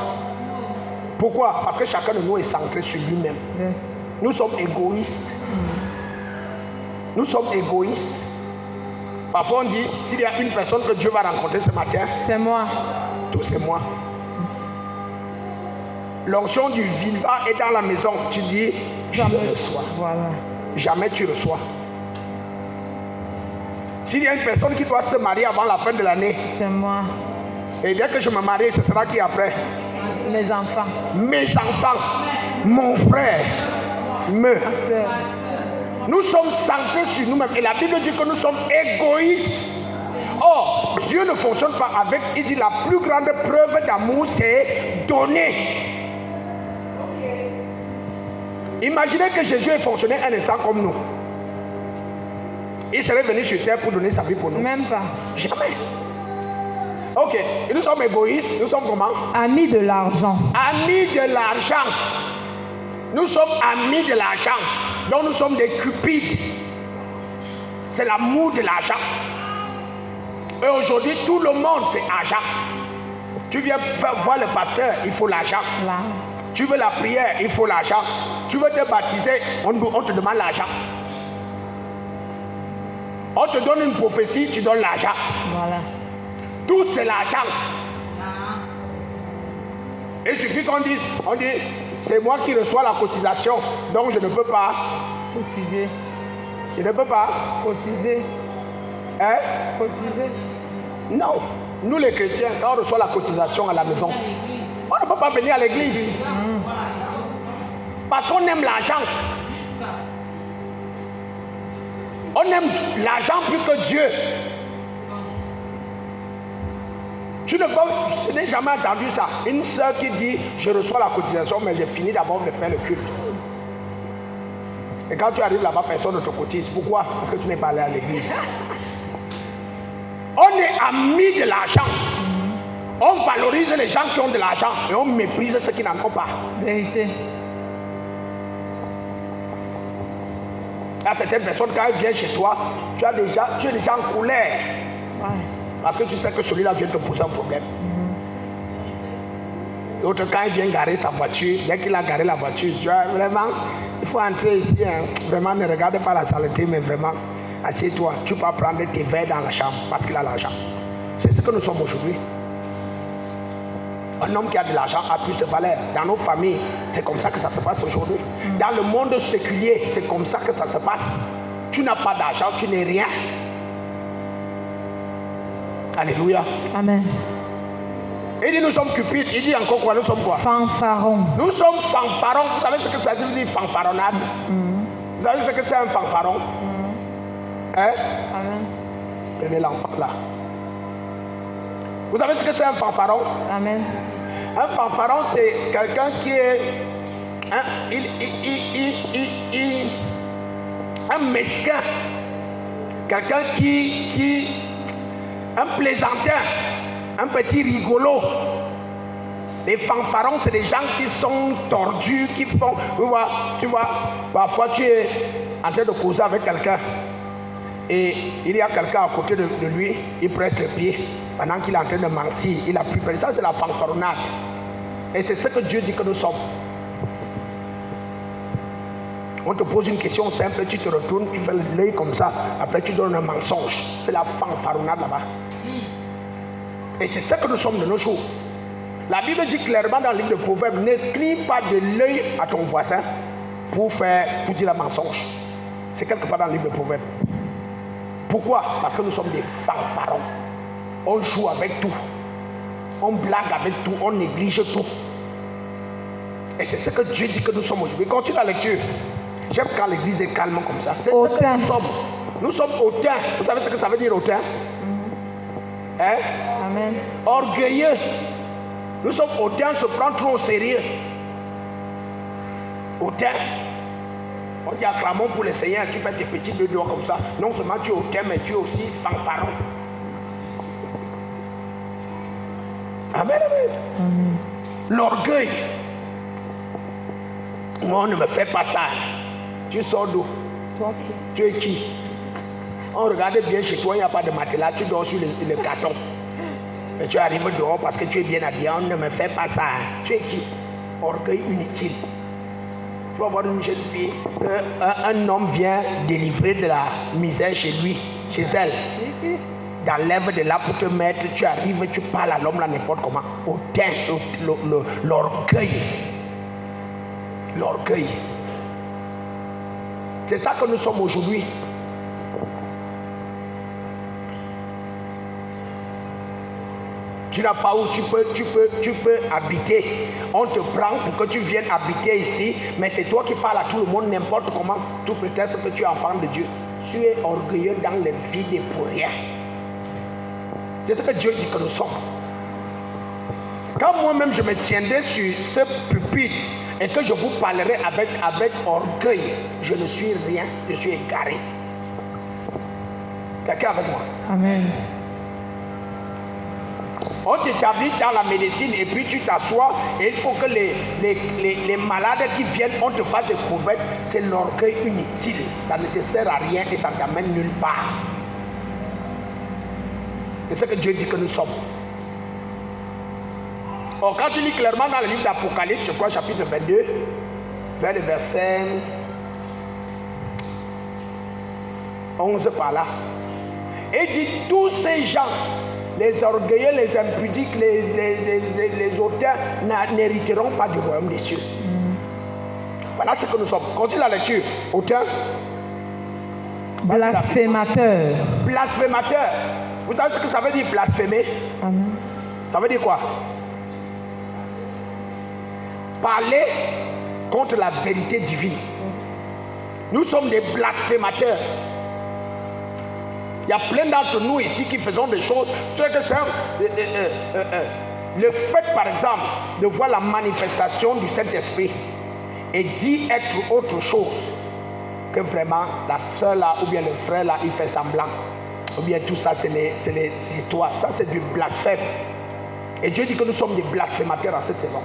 Pourquoi? Parce que chacun de nous est centré sur lui-même. Yes. Nous sommes égoïstes. Nous sommes égoïstes. Parfois on dit, s'il y a une personne que Dieu va rencontrer ce matin, C'est moi. tout c'est moi. L'onction du vivant est dans la maison. Tu dis, je reçois. Voilà. Jamais tu reçois. S'il y a une personne qui doit se marier avant la fin de l'année, C'est moi. et dès que je me marie, ce sera qui après? Mes enfants. Mes enfants, mon frère, nous sommes centrés sur nous-mêmes. Et la Bible dit que nous sommes égoïstes. Or, Dieu ne fonctionne pas avec, il dit la plus grande preuve d'amour, c'est donner. Imaginez que Jésus ait fonctionné un instant comme nous. Il serait venu sur terre pour donner sa vie pour nous. Même pas. Jamais. Ok, et nous sommes égoïstes, nous sommes comment? Amis de l'argent. Amis de l'argent. Nous sommes amis de l'argent. Donc nous sommes des cupides. C'est l'amour de l'argent. Et aujourd'hui, tout le monde, c'est argent. Tu viens voir le pasteur, il faut l'argent. Là. Tu veux la prière, il faut l'argent. Tu veux te baptiser, on te demande l'argent. On te donne une prophétie, tu donnes l'argent. Voilà. Tout c'est l'argent. Et il suffit qu'on dise, c'est moi qui reçois la cotisation, donc je ne peux pas. Cotiser. Je ne peux pas. Cotiser. Hein? Cotiser. Non. Nous les chrétiens, quand on reçoit la cotisation à la maison, on ne peut pas venir à l'église. Parce qu'on aime l'argent. On aime l'argent plus que Dieu. Je n'ai jamais entendu ça. Une soeur qui dit, je reçois la cotisation, mais j'ai fini d'abord de faire le culte. Et quand tu arrives là-bas, personne ne te cotise. Pourquoi? Parce que tu n'es pas allé à l'église. On est amis de l'argent. On valorise les gens qui ont de l'argent et on méprise ceux qui n'en ont pas. Vérité. Là, certaines personnes, quand elles viennent chez toi, tu es déjà en colère. Ouais. Parce que tu sais que celui-là vient te poser un problème. L'autre, quand il vient garer sa voiture, dès qu'il a garé la voiture, tu vois, vraiment, il faut entrer ici, hein, vraiment, ne regarde pas la saleté, mais vraiment, assieds-toi, tu peux prendre tes verres dans la chambre, parce qu'il a l'argent. C'est ce que nous sommes aujourd'hui. Un homme qui a de l'argent a plus de valeur. Dans nos familles, c'est comme ça que ça se passe aujourd'hui. Dans le monde séculier, c'est comme ça que ça se passe. Tu n'as pas d'argent, tu n'es rien. Alléluia. Amen. Il dit nous sommes cupides. Il dit encore quoi? Nous sommes quoi? Fanfarons. Nous sommes fanfarons. Vous savez ce que ça veut dire fanfaronnade? Vous savez ce que c'est un fanfaron? Hein? Amen. Prenez l'enfant là. Vous savez ce que c'est un fanfaron? Amen. Un fanfaron, c'est quelqu'un qui est un mesquin, quelqu'un qui un plaisantin, un petit rigolo. Les fanfarons, c'est des gens qui sont tordus, qui font, tu vois, parfois tu es en train de causer avec quelqu'un et il y a quelqu'un à côté de lui, il presse le pied pendant qu'il est en train de mentir, il a plus peur. Ça, c'est la fanfaronnade. Et c'est ce que Dieu dit que nous sommes. On te pose une question simple, tu te retournes, tu fais l'œil comme ça, après tu donnes un mensonge. C'est la fanfaronnade là-bas. Et c'est ce que nous sommes de nos jours. La Bible dit clairement dans le livre de Proverbes, ne cligne pas de l'œil à ton voisin pour dire un mensonge. C'est quelque part dans le livre de Proverbes. Pourquoi? Parce que nous sommes des fanfarons. On joue avec tout. On blague avec tout. On néglige tout. Et c'est ce que Dieu dit que nous sommes aujourd'hui. Continue la lecture. J'aime quand l'église est calme comme ça. C'est ce que nous sommes. Nous sommes hautains. Vous savez ce que ça veut dire hautain? Hein? Amen. Orgueilleux. Nous sommes hautains, se prend trop au sérieux. Hautain. On dit acclamons pour le Seigneur, tu fais tes petits deux doigts comme ça. Non seulement tu es hautain, mais tu es aussi fanfaron. Amen, amen. L'orgueil. Moi, on ne me fait pas ça. Tu sors d'où? Tu es qui? On regarde bien chez toi, il n'y a pas de matelas, tu dors sur le carton. Mais tu arrives dehors parce que tu es bien habillé, on ne me fait pas ça. Tu es qui? Orgueil inutile. Tu vas voir une jeune fille, un homme vient délivrer de la misère chez lui, chez elle. Dans l'œuvre de là pour te mettre, tu arrives, tu parles à l'homme là n'importe comment. L'orgueil. L'orgueil. C'est ça que nous sommes aujourd'hui. Tu n'as pas où tu peux habiter. On te prend pour que tu viennes habiter ici, mais c'est toi qui parles à tout le monde n'importe comment. Tout peut-être que tu es enfant de Dieu. Tu es orgueilleux dans le vide pour rien. C'est ce que Dieu dit que nous sommes. Quand moi-même je me tiendrai sur ce pupitre et que je vous parlerai avec orgueil, je ne suis rien, je suis égaré. Quelqu'un avec moi? Amen. On t'établit dans la médecine et puis tu t'assois et il faut que les malades qui viennent, on te fasse des prouvettes. C'est l'orgueil inutile. Ça ne te sert à rien et ça ne t'amène nulle part. C'est ce que Dieu dit que nous sommes. Or, quand tu lis clairement dans le livre d'Apocalypse, je crois chapitre 22, vers le verset 11 par là, et dit tous ces gens, les orgueilleux, les impudiques, les auteurs n'hériteront pas du royaume des cieux. Voilà ce que nous sommes. Continue la lecture. Auteur. Blasphémateur. Blasphémateur. Vous savez ce que ça veut dire blasphémer? Amen. Ça veut dire quoi? Parler contre la vérité divine. Nous sommes des blasphémateurs. Il y a plein d'entre nous ici qui faisons des choses. Le fait, par exemple, de voir la manifestation du Saint-Esprit et d'y être autre chose que vraiment la soeur là ou bien le frère là, il fait semblant. Ou bien tout ça, c'est les histoires. Ça, c'est du blasphème. Et Dieu dit que nous sommes des blasphémateurs à cette saison.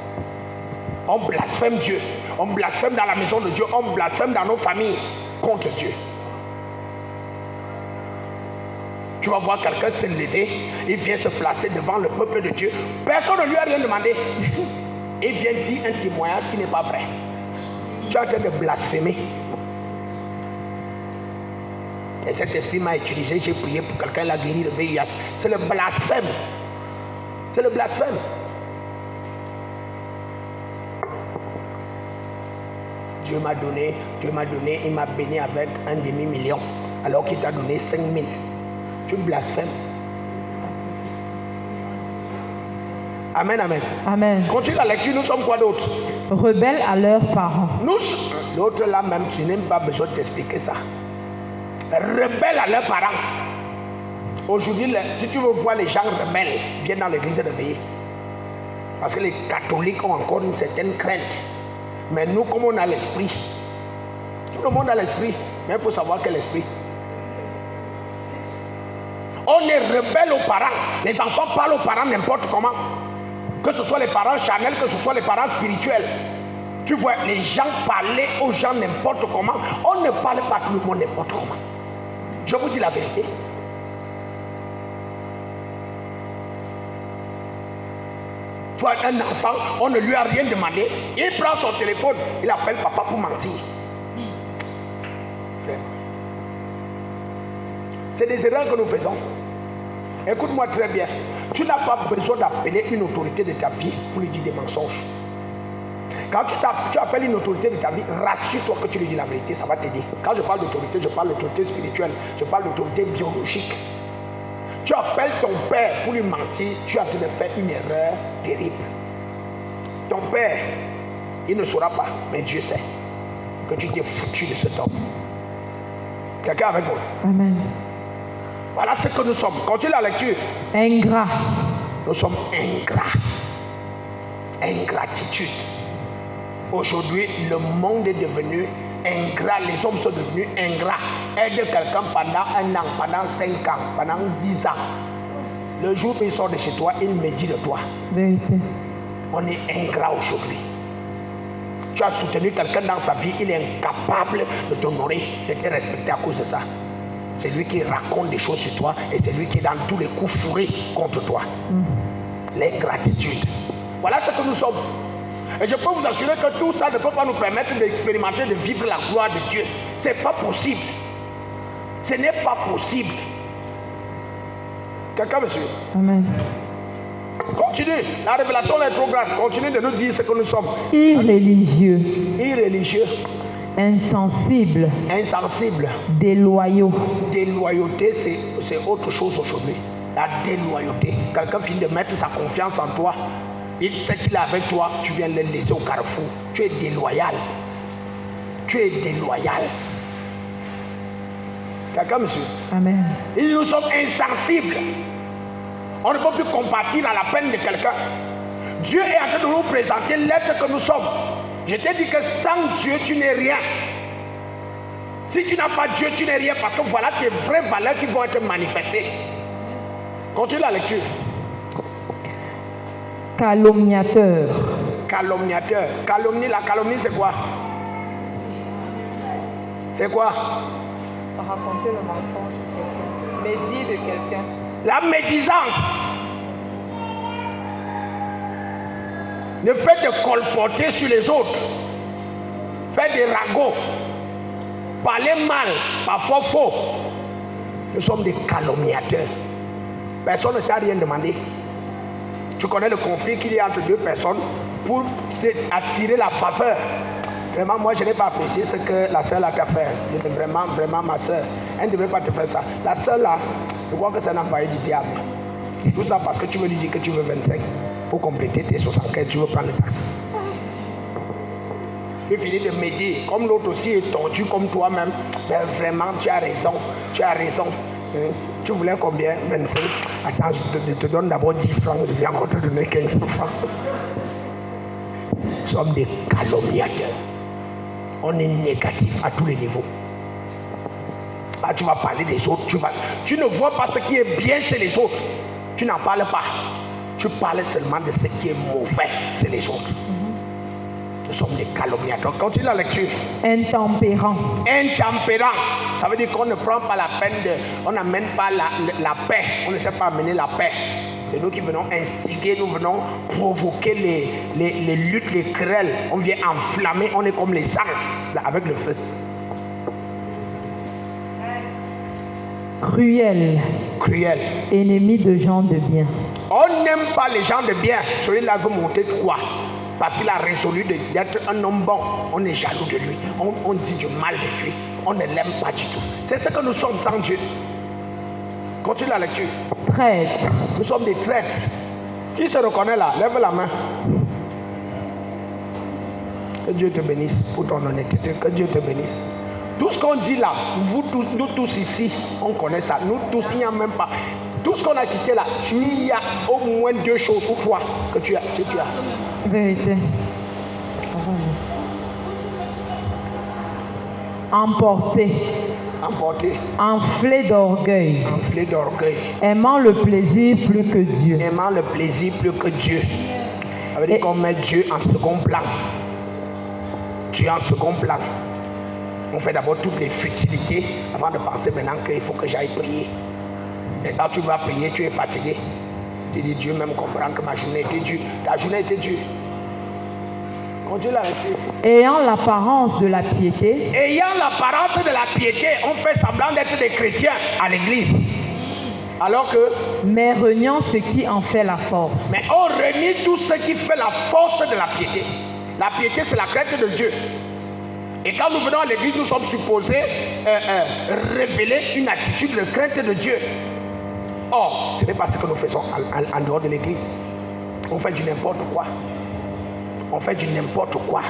On blasphème Dieu. On blasphème dans la maison de Dieu. On blasphème dans nos familles contre Dieu. Tu vas voir quelqu'un se lever, il vient se placer devant le peuple de Dieu. Personne ne lui a rien demandé. et vient dire un témoignage qui n'est pas vrai. Tu es en train de blasphémer. Et cet esprit m'a utilisé, j'ai prié pour quelqu'un, il a guéri le VIH. C'est le blasphème. C'est le blasphème. Dieu m'a donné, il m'a béni avec 1,5 million, alors qu'il t'a donné 5 000. Tu blasphèmes. Amen, amen. Amen. Continue la lecture, nous sommes quoi d'autre? Rebelles à leurs parents. Nous, l'autre là même, tu n'as même pas besoin de t'expliquer ça. Rebelles à leurs parents. Aujourd'hui, si tu veux voir les gens rebelles, viens dans l'église de veiller. Parce que les catholiques ont encore une certaine crainte. Mais nous, comme on a l'esprit, tout le monde a l'esprit, mais il faut savoir quel esprit. On est rebelle aux parents. Les enfants parlent aux parents n'importe comment. Que ce soit les parents charnels, que ce soit les parents spirituels. Tu vois, les gens parler aux gens n'importe comment. On ne parle pas tout le monde n'importe comment. Je vous dis la vérité. Tu vois, un enfant, on ne lui a rien demandé. Il prend son téléphone, il appelle papa pour mentir. C'est des erreurs que nous faisons. Écoute-moi très bien. Tu n'as pas besoin d'appeler une autorité de ta vie pour lui dire des mensonges. Quand tu appelles une autorité de ta vie, rassure-toi que tu lui dis la vérité, ça va t'aider. Quand je parle d'autorité, je parle d'autorité spirituelle, je parle d'autorité biologique. Tu appelles ton père pour lui mentir, tu es en train de faire une erreur terrible. Ton père, il ne saura pas, mais Dieu sait que tu t'es foutu de cet homme. Quelqu'un avec moi? Amen. Voilà ce que nous sommes. Continue la lecture. Ingrats. Nous sommes ingrats. Ingratitude. Aujourd'hui, le monde est devenu ingrat. Les hommes sont devenus ingrats. Aide quelqu'un pendant 1 an, pendant 5 ans, pendant 10 ans. Le jour où il sort de chez toi, il médit de toi. Vérité. On est ingrat aujourd'hui. Tu as soutenu quelqu'un dans sa vie, il est incapable de t'honorer, de te respecter à cause de ça. C'est lui qui raconte des choses sur toi et c'est lui qui est dans tous les coups fourrés contre toi. L'ingratitude. Voilà ce que nous sommes. Et je peux vous assurer que tout ça ne peut pas nous permettre d'expérimenter, de vivre la gloire de Dieu. Ce n'est pas possible. Ce n'est pas possible. Quelqu'un me suit? Amen. Continue. La révélation est trop grande. Continue de nous dire ce que nous sommes. Irréligieux. Irréligieux. Insensibles. Insensibles. Déloyaux. Déloyauté, c'est autre chose aujourd'hui. La déloyauté. Quelqu'un vient de mettre sa confiance en toi. Il sait qu'il est avec toi. Tu viens le laisser au carrefour. Tu es déloyal. Tu es déloyal. Quelqu'un, monsieur? Amen. Et nous sommes insensibles. On ne peut plus compatir à la peine de quelqu'un. Dieu est en train de nous présenter l'être que nous sommes. Je t'ai dit que sans Dieu, tu n'es rien. Si tu n'as pas Dieu, tu n'es rien, parce que voilà tes vraies valeurs qui vont être manifestées. Continue la lecture. Calomniateur. Calomniateur. Calomnie, la calomnie, c'est quoi? C'est quoi? Raconter le mensonge de quelqu'un. Médire de quelqu'un. La médisance. Le fait de colporter sur les autres. Faire des ragots. Parler mal, parfois faux. Nous sommes des calomniateurs. Personne ne t'a rien demandé. Tu connais le conflit qu'il y a entre deux personnes pour attirer la faveur. Vraiment, moi, je n'ai pas apprécié ce que la sœur a fait. C'était vraiment, vraiment ma sœur. Elle ne devait pas te faire ça. La sœur là, je crois que c'est un employé du diable. Tout ça parce que tu veux lui dire que tu veux 25 pour compléter tes 75, tu veux prendre le taxi. Tu finis de m'aider. Comme l'autre aussi est tordu comme toi-même. Ben vraiment, tu as raison. Tu as raison. Tu voulais combien? 25. Attends, je te donne d'abord 10 francs. Je vais encore te donner 15 francs. Nous sommes des calomniateurs. On est négatif à tous les niveaux. Ah, tu vas parler des autres. Tu ne vois pas ce qui est bien chez les autres. Tu n'en parles pas. Tu parles seulement de ce qui est mauvais chez les autres. Nous sommes des calomniateurs. Continue la lecture. Intempérant. Intempérant. Ça veut dire qu'on ne prend pas la peine on n'amène pas la paix. On ne sait pas amener la paix. C'est nous qui venons instiguer, nous venons provoquer les luttes, les querelles. On vient enflammer, on est comme les ânes là, avec le feu. Cruel, Cruel. ennemi de gens de bien. On n'aime pas les gens de bien. Celui-là veut monter de quoi? Parce qu'il a résolu d'être un homme bon. On est jaloux de lui. On dit du mal de lui. On ne l'aime pas du tout. C'est ce que nous sommes sans Dieu. Continue la lecture. Traître, Nous sommes des traîtres. Qui se reconnaît là? Lève la main. Que Dieu te bénisse pour ton honnêteté. Que Dieu te bénisse. Tout ce qu'on dit là, vous tous, nous tous ici, on connaît ça. Nous tous, il n'y a même pas. Tout ce qu'on a cité là, il y a au moins 2 choses pour toi que tu as. vérité. Emporté, Emporté, enflé d'orgueil, enflé d'orgueil, aimant le plaisir plus que Dieu. aimant le plaisir plus que Dieu. Ça veut dire qu'on met Dieu en second plan. Dieu en second plan. On fait d'abord toutes les futilités avant de penser maintenant qu'il faut que j'aille prier. Et quand tu vas prier, tu es fatigué. Tu dis Dieu même comprend que ma journée était dure. Ta journée était dure. Continue la lecture. Ayant l'apparence de la piété, Ayant l'apparence de la piété, on fait semblant d'être des chrétiens à l'église. Alors que, mais reniant ce qui en fait la force. mais on renie tout ce qui fait la force de la piété. La piété, c'est la crainte de Dieu. Et quand nous venons à l'église, nous sommes supposés révéler une attitude de crainte de Dieu. Or, ce n'est pas ce que nous faisons en dehors de l'église. On fait du n'importe quoi. On fait du n'importe quoi.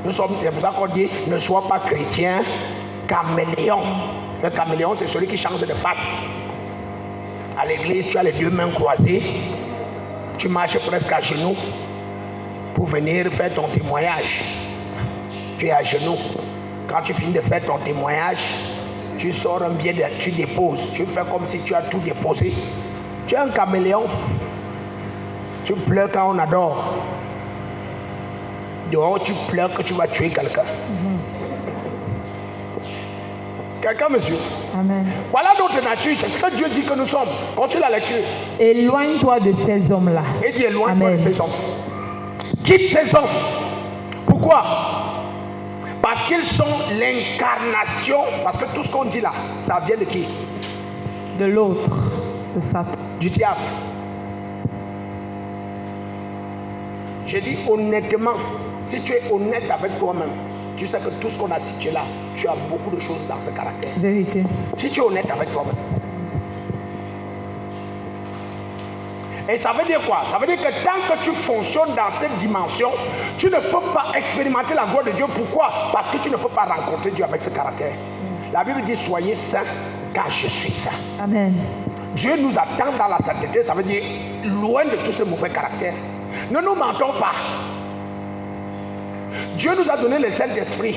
C'est pour ça qu'on dit ne sois pas chrétien, caméléon. Le caméléon, c'est celui qui change de face. À l'église, tu as les 2 mains croisées. Tu marches presque à genoux pour venir faire ton témoignage. Tu es à genoux. Quand tu finis de faire ton témoignage, tu sors un billet, tu déposes. Tu fais comme si tu as tout déposé. Tu es un caméléon. Tu pleures quand on adore. Dehors, tu pleures que tu vas tuer quelqu'un. Quelqu'un, monsieur? Amen. Voilà notre nature. C'est ce que Dieu dit que nous sommes. Continue la lecture. Éloigne-toi de ces hommes-là. Et dit éloigne-toi de Amen. ces hommes. Quitte ces hommes. Pourquoi? Parce qu'ils sont l'incarnation. Parce que tout ce qu'on dit là, ça vient de qui? De l'autre, de Satan. Du diable. Je dis honnêtement, si tu es honnête avec toi-même, tu sais que tout ce qu'on a cité là, tu as beaucoup de choses dans ce caractère. Vérité. Si tu es honnête avec toi-même. Et ça veut dire quoi? Ça veut dire que tant que tu fonctionnes dans cette dimension, tu ne peux pas expérimenter la gloire de Dieu. Pourquoi? Parce que tu ne peux pas rencontrer Dieu avec ce caractère. La Bible dit soyez saints car je suis saint. Amen. Dieu nous attend dans la sainteté, ça veut dire loin de tous ces mauvais caractères. Ne nous mentons pas. Dieu nous a donné le Saint-Esprit.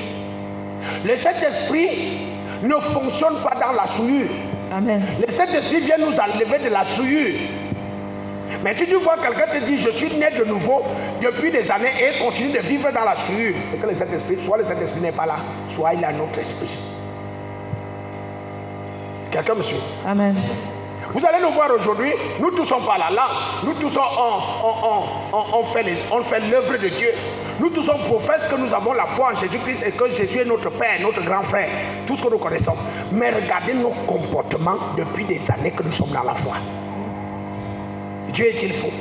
Le Saint-Esprit ne fonctionne pas dans la souillure. Amen. Le Saint-Esprit vient nous enlever de la souillure. Mais si tu vois quelqu'un te dit je suis né de nouveau depuis des années et continue de vivre dans la souillure, c'est que le Saint-Esprit, soit le Saint-Esprit n'est pas là, soit il a un autre esprit. Quelqu'un, monsieur? Amen. Vous allez nous voir aujourd'hui, nous tous sommes pas là, nous tous on fait l'œuvre de Dieu. Nous tous on professe que nous avons la foi en Jésus-Christ et que Jésus est notre Père, notre grand frère, tout ce que nous connaissons. Mais regardez nos comportements depuis des années que nous sommes dans la foi. Dieu est-il faux?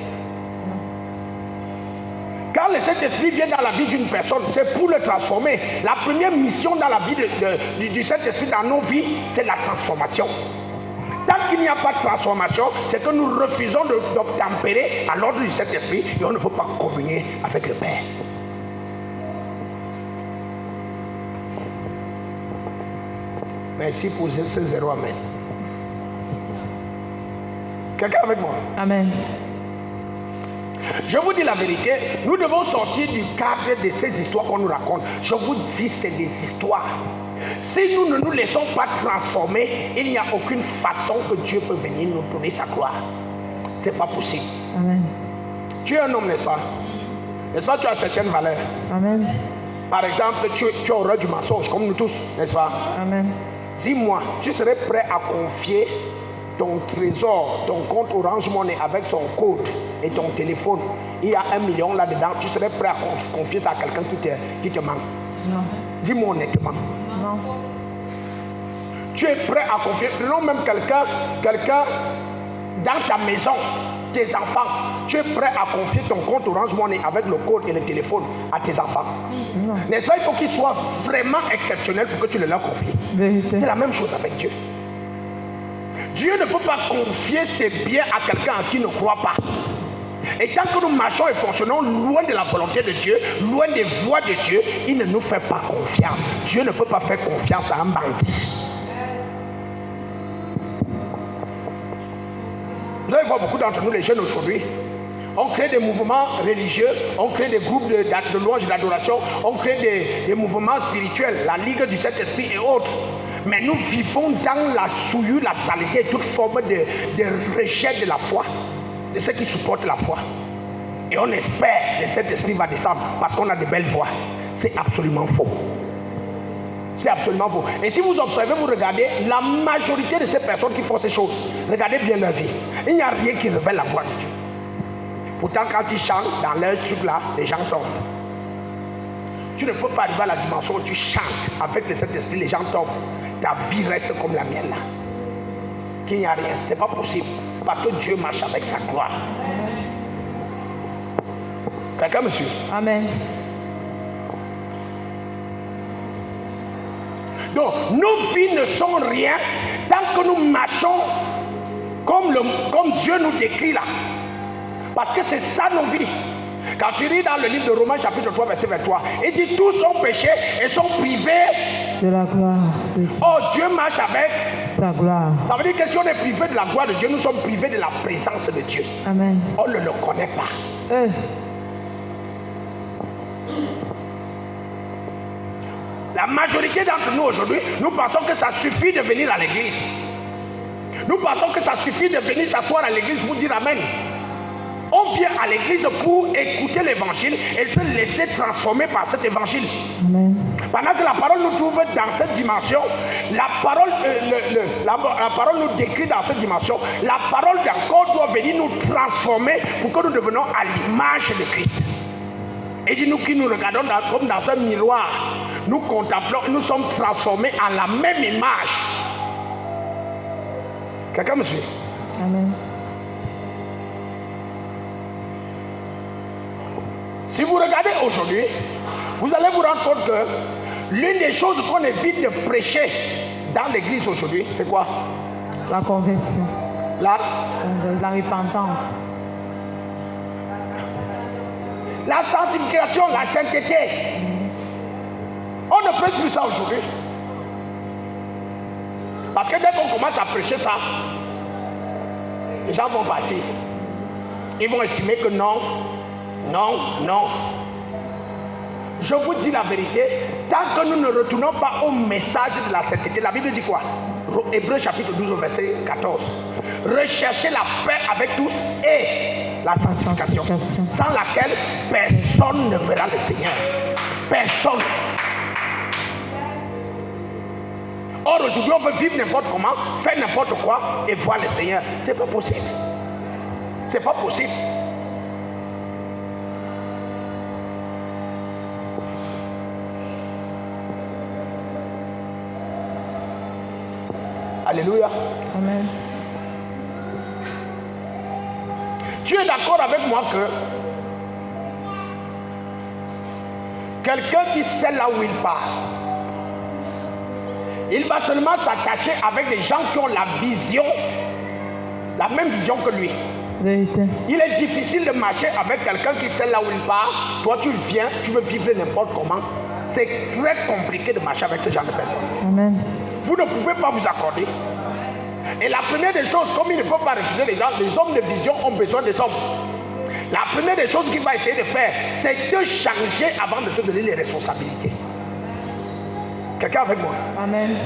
Quand le Saint-Esprit vient dans la vie d'une personne, c'est pour le transformer. La première mission dans la vie du Saint-Esprit dans nos vies, c'est la transformation. Tant qu'il n'y a pas de transformation, c'est que nous refusons d'obtempérer à l'ordre du Saint-Esprit et on ne peut pas communier avec le Père. Merci pour ce 0, amen. Quelqu'un avec moi? Amen. Je vous dis la vérité, nous devons sortir du cadre de ces histoires qu'on nous raconte. Je vous dis, c'est des histoires. Si nous ne nous laissons pas transformer, il n'y a aucune façon que Dieu peut venir nous donner sa gloire. C'est pas possible. Amen. Tu es un homme, n'est-ce pas? N'est-ce pas, tu as certaines valeurs. Amen. Par exemple, tu auras du mensonge, comme nous tous, n'est-ce pas? Amen. Dis-moi, tu serais prêt à confier ton trésor, ton compte Orange Money avec son code et ton téléphone, il y a 1 million là-dedans, tu serais prêt à confier ça à quelqu'un qui te manque? Non. Dis-moi honnêtement. Non. Tu es prêt à confier, non même quelqu'un dans ta maison, tes enfants, tu es prêt à confier ton compte Orange Money avec le code et le téléphone à tes enfants? Non. N'est-ce pas, il faut qu'ils soient vraiment exceptionnels pour que tu le leur confies. Vérité. C'est la même chose avec Dieu. Dieu ne peut pas confier ses biens à quelqu'un en qui il ne croit pas. Et tant que nous marchons et fonctionnons loin de la volonté de Dieu, loin des voies de Dieu, il ne nous fait pas confiance. Dieu ne peut pas faire confiance à un bandit. Vous allez voir beaucoup d'entre nous, les jeunes aujourd'hui, on crée des mouvements religieux, on crée des groupes de louanges et d'adoration, on crée des mouvements spirituels, la Ligue du Saint-Esprit et autres. Mais nous vivons dans la souillure, la saleté, toute forme de rejet de la foi, de ceux qui supportent la foi. Et on espère que cet esprit va descendre parce qu'on a de belles voix. C'est absolument faux. C'est absolument faux. Et si vous observez, vous regardez, la majorité de ces personnes qui font ces choses, regardez bien leur vie. Il n'y a rien qui révèle la gloire de Dieu. Pourtant, quand ils chantent dans leur truc là, les gens tombent. Tu ne peux pas arriver à la dimension où tu chantes avec le Saint-Esprit, les gens tombent. Ta vie reste comme la mienne là. Qu'il n'y a rien, c'est pas possible. Parce que Dieu marche avec sa gloire. Quelqu'un me suit? Amen. Donc, nos vies ne sont rien tant que nous marchons comme Dieu nous décrit là. Parce que c'est ça nos vies. Quand tu lis dans le livre de Romains chapitre 3 verset 23, il dit tous ont péché et sont privés de la gloire. Oh, Dieu marche avec sa gloire. Ça veut dire que si on est privé de la gloire de Dieu, nous sommes privés de la présence de Dieu. Amen. On ne le connaît pas. La majorité d'entre nous aujourd'hui, nous pensons que ça suffit de venir à l'église. Nous pensons que ça suffit de venir s'asseoir à l'église pour dire Amen. On vient à l'église pour écouter l'évangile et se laisser transformer par cet évangile. Amen. Pendant que la parole nous trouve dans cette dimension, la parole nous décrit dans cette dimension, la parole d'encore doit venir nous transformer pour que nous devenions à l'image de Christ. Et dit nous qui nous regardons comme dans un miroir, nous contemplons, nous sommes transformés à la même image. Quelqu'un me suit? Amen. Si vous regardez aujourd'hui, vous allez vous rendre compte que l'une des choses qu'on évite de prêcher dans l'église aujourd'hui, c'est quoi? La conversion. La repentance. La sanctification, la sainteté. On ne prêche plus ça aujourd'hui. Parce que dès qu'on commence à prêcher ça, les gens vont partir. Ils vont estimer que non. Je vous dis la vérité, tant que nous ne retournons pas au message de la sainteté, la Bible dit quoi? Hébreux chapitre 12 verset 14. Recherchez la paix avec tous et la sanctification, sans laquelle personne ne verra le Seigneur. Personne. Or aujourd'hui on peut vivre n'importe comment, faire n'importe quoi et voir le Seigneur. C'est pas possible. C'est pas possible. Alléluia. Amen. Tu es d'accord avec moi que quelqu'un qui sait là où il part, il va seulement s'attacher avec des gens qui ont la vision, la même vision que lui. Vérité. Il est difficile de marcher avec quelqu'un qui sait là où il part. Toi tu viens, tu veux vivre n'importe comment. C'est très compliqué de marcher avec ce genre de personnes. Amen. Vous ne pouvez pas vous accorder. Et la première des choses, comme il ne faut pas refuser les gens, les hommes de vision ont besoin des hommes. La première des choses qu'il va essayer de faire, c'est de changer avant de te donner les responsabilités. Quelqu'un avec moi? Amen.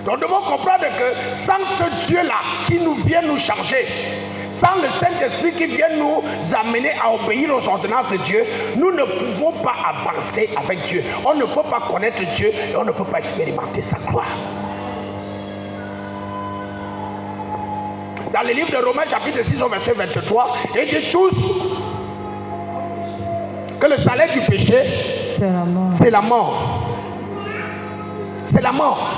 Donc nous devons comprendre que sans ce Dieu-là qui nous vient nous changer, sans le Saint-Esprit qui vient nous amener à obéir aux ordonnances de Dieu, nous ne pouvons pas avancer avec Dieu. On ne peut pas connaître Dieu et on ne peut pas expérimenter sa gloire. Dans le livre de Romains chapitre 6 au verset 23, il dit tous que le salaire du péché, C'est la mort. c'est la mort. C'est la mort.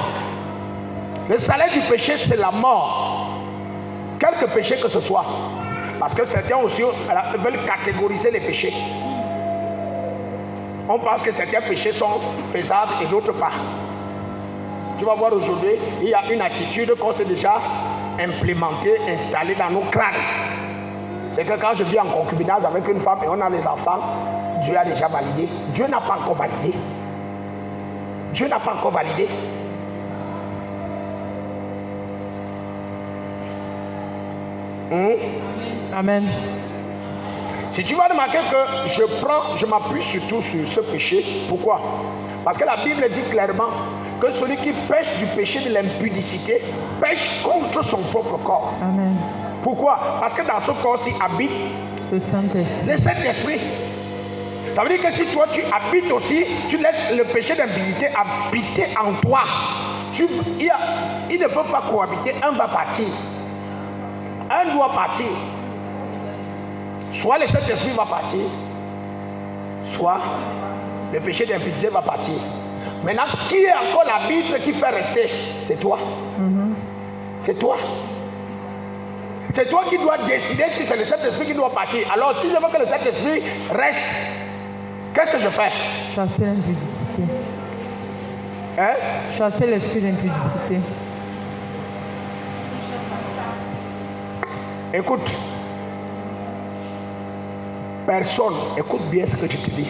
Le salaire du péché, c'est la mort. Quelque péché que ce soit. Parce que certains aussi veulent catégoriser les péchés. On pense que certains péchés sont faisables et d'autres pas. Tu vas voir aujourd'hui, il y a une attitude qu'on s'est déjà implémentée, installée dans nos crânes. C'est que quand je vis en concubinage avec une femme et on a des enfants, Dieu a déjà validé. Dieu n'a pas encore validé. Dieu n'a pas encore validé. Amen. Si tu vas remarquer que je m'appuie surtout sur ce péché. Pourquoi? Parce que la Bible dit clairement que celui qui pêche du péché de l'impudicité pêche contre son propre corps. Amen. Pourquoi? Parce que dans ce corps-ci habite Le Saint-Esprit. le Saint-Esprit. Ça veut dire que si toi tu habites aussi, tu laisses le péché d'impudicité habiter en toi. Il ne peut pas cohabiter, un va partir. Un doit partir. Soit le Saint-Esprit va partir, soit le péché d'impudicité va partir. Maintenant, qui est encore l'arbitre qui fait rester? C'est toi. C'est toi. C'est toi qui dois décider si c'est le Saint-Esprit qui doit partir. Alors, si je veux que le Saint-Esprit reste, qu'est-ce que je fais? Chasser l'impudicité. Hein? Chasser l'esprit d'impudicité. Écoute. Personne, écoute bien ce que je te dis.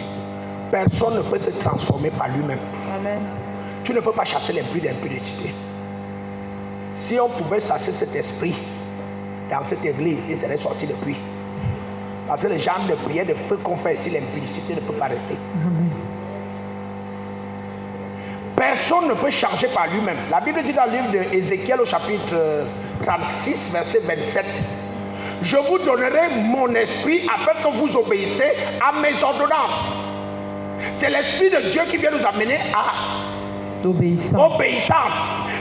Personne ne peut se transformer par lui-même. Amen. Tu ne peux pas chasser l'esprit d'impudicité. Si on pouvait chasser cet esprit dans cette église, il serait sorti depuis. Parce que le genre de prière de feu qu'on fait ici, l'impudicité ne peut pas rester. Personne ne peut changer par lui-même. La Bible dit dans le livre d'Ézéchiel au chapitre 36, verset 27. Je vous donnerai mon esprit afin que vous obéissez à mes ordonnances. C'est l'esprit de Dieu qui vient nous amener à obéissance.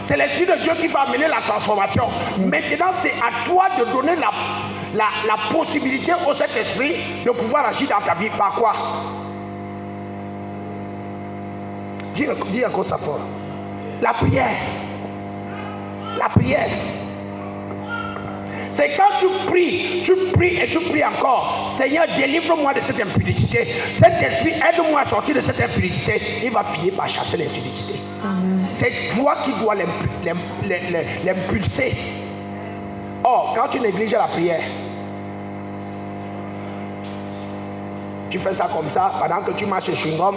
C'est l'esprit de Dieu qui va amener la transformation. Maintenant, c'est à toi de donner la possibilité au Saint-Esprit de pouvoir agir dans ta vie. Par quoi? Dis encore ça fort. La prière. La prière. C'est quand tu pries et tu pries encore. Seigneur, délivre-moi de cette impudicité. Cet esprit, aide-moi à sortir de cette impudicité. Il va finir par chasser l'impudicité. C'est toi qui dois l'impulser. Or, quand tu négliges la prière, tu fais ça comme ça, pendant que tu marches sur chewing-gum,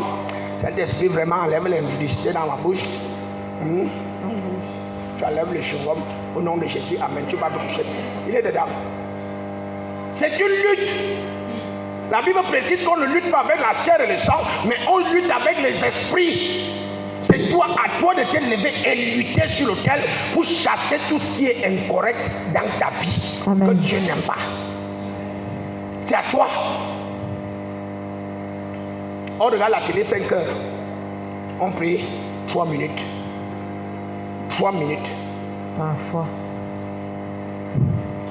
cet esprit vraiment enlève l'impudicité dans ma bouche. Tu enlèves le chewing-gum au nom de Jésus. Amen. Tu vas te coucher. Il est dedans. C'est une lutte. La Bible précise qu'on ne lutte pas avec la chair et le sang, mais on lutte avec les esprits. C'est toi, à toi de te lever et lutter sur l'autel pour chasser tout ce qui est incorrect dans ta vie. Amen. Que Dieu n'aime pas. C'est à toi. On regarde la télé 5 heures. On prie 3 minutes. 3 minutes. Parfois.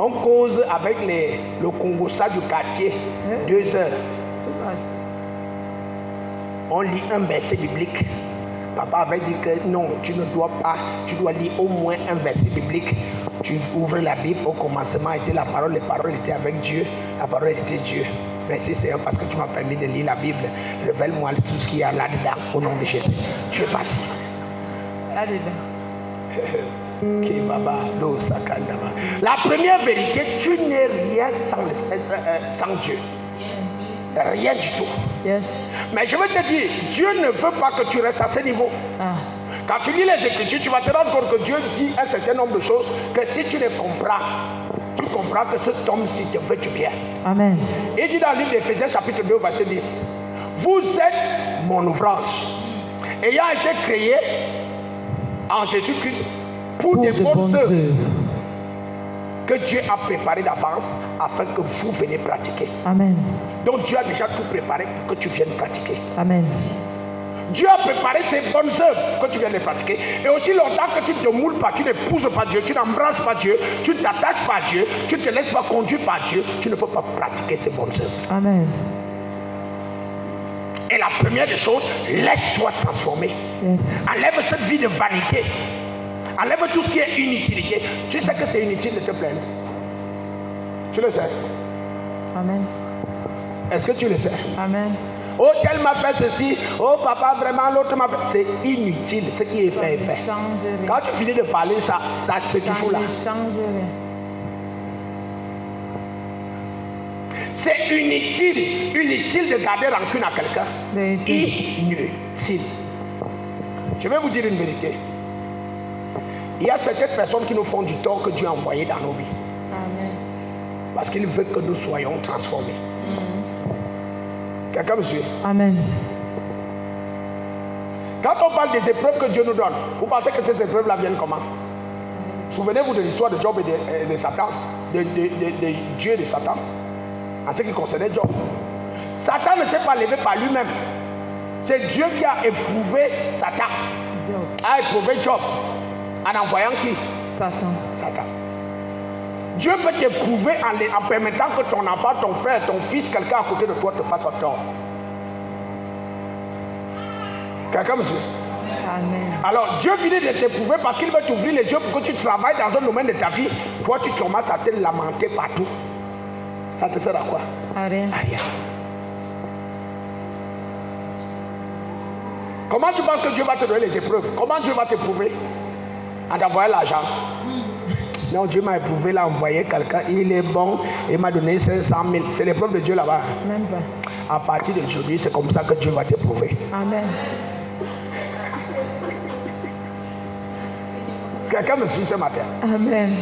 On cause avec le Congossa du quartier 2 heures. On lit un verset biblique. Papa avait dit que non, tu ne dois pas, tu dois lire au moins un verset biblique. Tu ouvres la Bible, au commencement était la parole, les paroles étaient avec Dieu, la parole était Dieu. Merci Seigneur parce que tu m'as permis de lire la Bible. Révèle-moi tout ce qu'il y a là-dedans au nom de Jésus. Tu es parti. Là-dedans. La première vérité, tu n'es rien sans Dieu. Rien du tout. Yes. Mais je veux te dire, Dieu ne veut pas que tu restes à ce niveau. Quand tu lis les Écritures, tu vas te rendre compte que Dieu dit un certain nombre de choses que si tu les comprends, tu comprends que cet homme-ci te veut du bien. Amen. Il dit dans le livre d'Éphésiens chapitre 2 verset 10, vous êtes mon ouvrage, ayant été créé en Jésus-Christ pour des bonnes œuvres que Dieu a préparé d'avance afin que vous veniez pratiquer. Amen. Donc Dieu a déjà tout préparé pour que tu viennes pratiquer. Amen. Dieu a préparé ces bonnes œuvres que tu viens de pratiquer. Et aussi longtemps que tu ne te moules pas, tu n'épouses pas Dieu, tu n'embrasses pas Dieu, tu ne t'attaches pas à Dieu, tu ne te laisses pas conduire par Dieu, tu ne peux pas pratiquer ces bonnes œuvres. Amen. Et la première des choses, laisse-toi transformer. Yes. Enlève cette vie de vanité. Enlève tout ce qui est inutilité. Tu sais que c'est inutile de te plaindre. Tu le sais. Amen. Est-ce que tu le sais? Amen. Oh, tel m'a fait ceci. Oh, papa, vraiment, l'autre m'a fait. C'est inutile. Ce qui est fait est fait. Quand tu finis de parler, ça se toujours là. C'est inutile de garder rancune à quelqu'un. Inutile. Je vais vous dire une vérité. Il y a certaines personnes qui nous font du tort que Dieu a envoyé dans nos vies. Amen. Parce qu'il veut que nous soyons transformés. Quelqu'un me suit? Amen. Quand on parle des épreuves que Dieu nous donne, vous pensez que ces épreuves-là viennent comment? Souvenez-vous de l'histoire de Job et de Satan, de Dieu et de Satan, en ce qui concernait Job. Satan ne s'est pas levé par lui-même. C'est Dieu qui a éprouvé Satan, a éprouvé Job, en envoyant qui? Satan. Dieu peut t'éprouver en permettant que ton enfant, ton frère, ton fils, quelqu'un à côté de toi te fasse tort. Quelqu'un me dit? Amen. Alors Dieu finit de t'éprouver parce qu'il veut t'ouvrir les yeux pour que tu travailles dans un domaine de ta vie. Toi, tu commences à te lamenter partout. Ça te sert à quoi? Rien. Rien. Comment tu penses que Dieu va te donner les épreuves? Comment Dieu va t'éprouver? En t'envoyant l'argent. Non, Dieu m'a éprouvé, il a envoyé quelqu'un, il est bon, il m'a donné 500 000. C'est l'épreuve de Dieu là-bas. Même pas. À partir d'aujourd'hui, c'est comme ça que Dieu va t'éprouver. Amen. Quelqu'un me suit ce matin. Amen.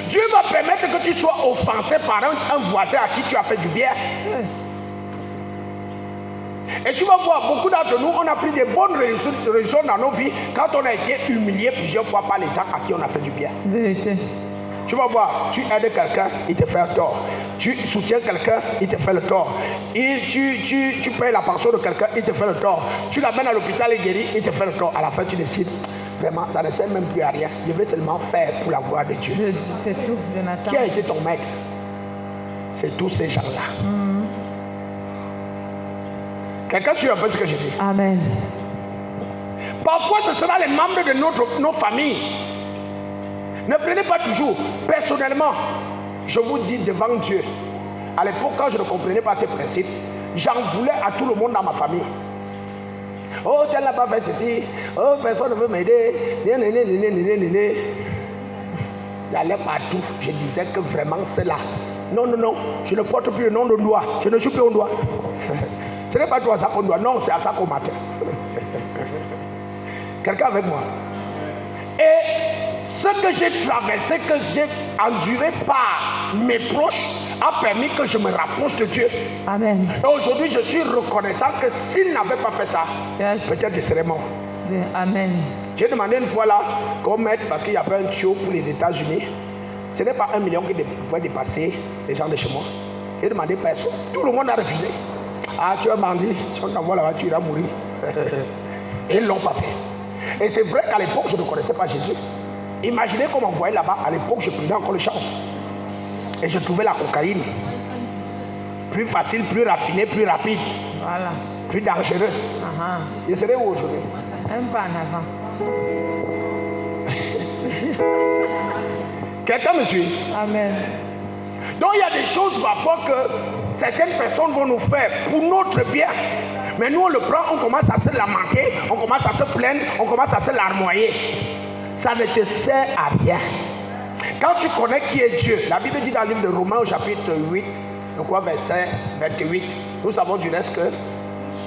Dieu va permettre que tu sois offensé par un voisin à qui tu as fait du bien. Et tu vas voir, beaucoup d'entre nous, on a pris des bonnes résolutions dans nos vies quand on a été humilié plusieurs fois par les gens à qui on a fait du bien. Vérité. Tu vas voir, tu aides quelqu'un, il te fait un tort. Tu soutiens quelqu'un, il te fait le tort. Et tu payes la pension de quelqu'un, il te fait le tort. Tu l'amènes à l'hôpital et guéri, il te fait le tort. À la fin, tu décides, vraiment, ça ne sert même plus à rien. Je vais seulement faire pour la gloire de Dieu. C'est tout, Jonathan. Qui a été ton maître? C'est tous ces gens-là. Quelqu'un suit un peu ce que je dis? Amen. Parfois, ce sera les membres de nos familles. Ne prenez pas toujours. Personnellement, je vous dis devant Dieu, à l'époque, quand je ne comprenais pas ces principes, j'en voulais à tout le monde dans ma famille. Oh, tel n'a pas fait ceci. Oh, personne ne veut m'aider. J'allais partout. Je disais que vraiment c'est là. Non, je ne porte plus le nom de doigt. Je ne suis plus au doigt. Ce n'est pas toi ça qu'on doit, non, c'est à ça qu'on m'appelle. Quelqu'un avec moi? Et ce que j'ai traversé, que j'ai enduré par mes proches, a permis que je me rapproche de Dieu. Amen. Et aujourd'hui, je suis reconnaissant que s'il n'avait pas fait ça, peut-être je serais mort. Amen. J'ai demandé une fois là qu'on mette, parce qu'il y avait un tuyau pour les États-Unis. Ce n'est pas 1 million qui pouvait dépasser les gens de chez moi. J'ai demandé personne. Tout le monde a refusé. Ah, tu as bandit, si on t'envoie là-bas, tu iras mourir. Et ils ne l'ont pas fait. Et c'est vrai qu'à l'époque, je ne connaissais pas Jésus. Imaginez qu'on m'envoyait là-bas, à l'époque, je prenais encore le champ. Et je trouvais la cocaïne. Plus facile, plus raffiné, plus rapide. Voilà. Plus dangereux. Je serais où aujourd'hui? Un pas en avant. Quelqu'un me suit? Amen. Donc il y a des choses parfois que certaines personnes vont nous faire pour notre bien. Mais nous on le prend, on commence à se lamenter, on commence à se plaindre, on commence à se larmoyer. Ça ne te sert à rien. Quand tu connais qui est Dieu, la Bible dit dans le livre de Romains au chapitre 8, je crois verset 28, nous savons du reste que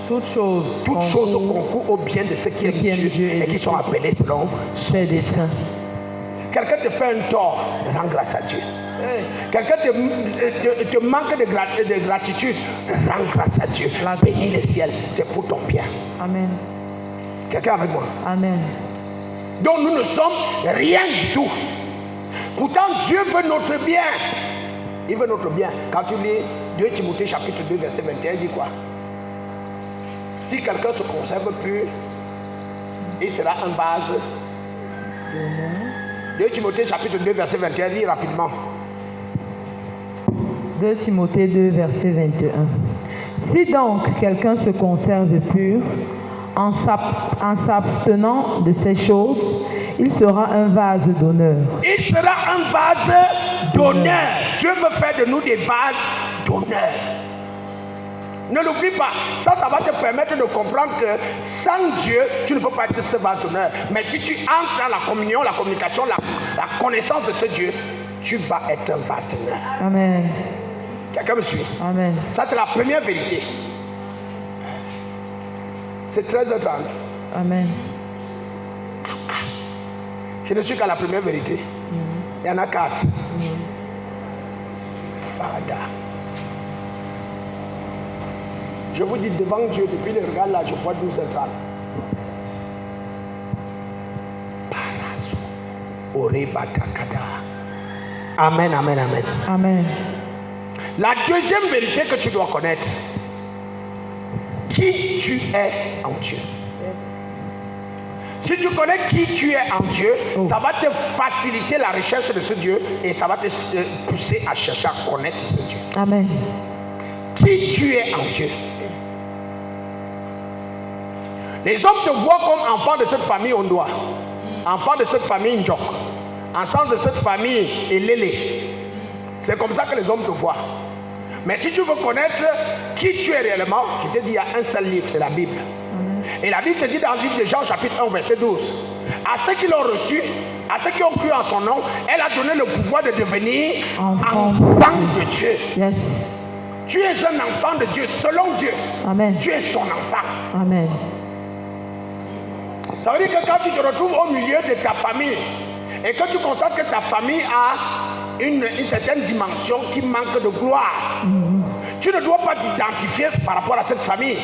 toutes choses concourent au bien de ceux qui aiment Dieu et qui sont appelés selon ses desseins. Quelqu'un te fait un tort, rends grâce à Dieu. Quelqu'un te manque de gratitude, rends grâce à Dieu. Bénis le ciel, c'est pour ton bien. Amen. Quelqu'un avec moi? Amen. Donc nous ne sommes rien du tout. Pourtant Dieu veut notre bien. Il veut notre bien. Quand tu lis 2 Timothée chapitre 2 verset 21, il dit quoi? Si quelqu'un se conserve pur, il sera un vase. 2 Timothée chapitre 2 verset 21, lis rapidement. 2 Timothée 2 verset 21. Si donc quelqu'un se conserve pur, en s'abstenant de ces choses, il sera un vase d'honneur. Il sera un vase d'honneur. Dieu veut faire de nous des vases d'honneur. Ne l'oublie pas. Ça va te permettre de comprendre que sans Dieu, tu ne peux pas être ce vase d'honneur. Mais si tu entres dans la communion, la communication, la connaissance de ce Dieu, tu vas être un vase d'honneur. Amen. Quelqu'un me suit? Amen. Ça, c'est la première vérité. C'est 13h30. Amen. Je ne suis qu'à la première vérité. Il y en a 4. Fada. Je vous dis devant Dieu, depuis le regard là, je vois 12h30. Amen, amen, amen. Amen. La deuxième vérité que tu dois connaître, qui tu es en Dieu. Si tu connais qui tu es en Dieu, ça va te faciliter la recherche de ce Dieu et ça va te pousser à chercher à connaître ce Dieu. Amen. Qui tu es en Dieu. Les hommes te voient comme enfant de cette famille Ondoa, enfant de cette famille Njok, enfant de cette famille Elele. C'est comme ça que les hommes te voient. Mais si tu veux connaître qui tu es réellement, je te dis, il y a un seul livre, c'est la Bible. Et la Bible se dit dans le livre de Jean, chapitre 1, verset 12. À ceux qui l'ont reçu, à ceux qui ont cru en son nom, elle a donné le pouvoir de devenir enfant de Dieu. Yes. Tu es un enfant de Dieu, selon Dieu. Amen. Tu es son enfant. Amen. Ça veut dire que quand tu te retrouves au milieu de ta famille et que tu constates que ta famille a une certaine dimension qui manque de gloire, tu ne dois pas t'identifier par rapport à cette famille.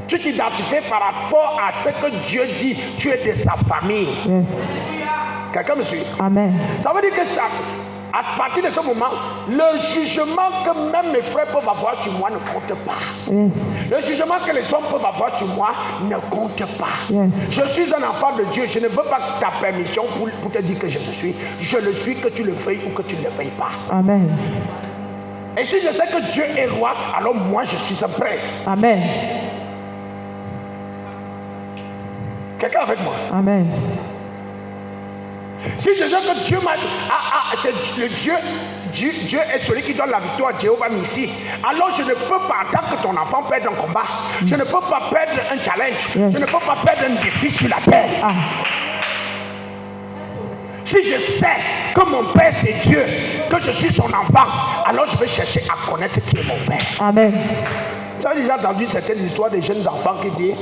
Tu t'identifies par rapport à ce que Dieu dit. Tu es de sa famille. Yes. Quelqu'un me suit? Amen. Ça veut dire que à partir de ce moment, le jugement que même mes frères peuvent avoir sur moi ne compte pas. Yes. Le jugement que les hommes peuvent avoir sur moi ne compte pas. Yes. Je suis un enfant de Dieu. Je ne veux pas ta permission pour te dire que je le suis. Je le suis, que tu le veuilles ou que tu ne le veuilles pas. Amen. Et si je sais que Dieu est roi, alors moi je suis un prince. Amen. Quelqu'un avec moi? Amen. Si je sais que Dieu m'a c'est le Dieu est celui qui donne la victoire à Jéhovah Nissi, alors je ne peux pas, en tant que ton enfant, perdre un combat. Je ne peux pas perdre un challenge. Yes. Je ne peux pas perdre un défi sur la terre. Ah. Si je sais que mon Père c'est Dieu, que je suis son enfant, alors je vais chercher à connaître qui est mon Père. Amen. Tu as déjà entendu certaines histoires des jeunes enfants qui disent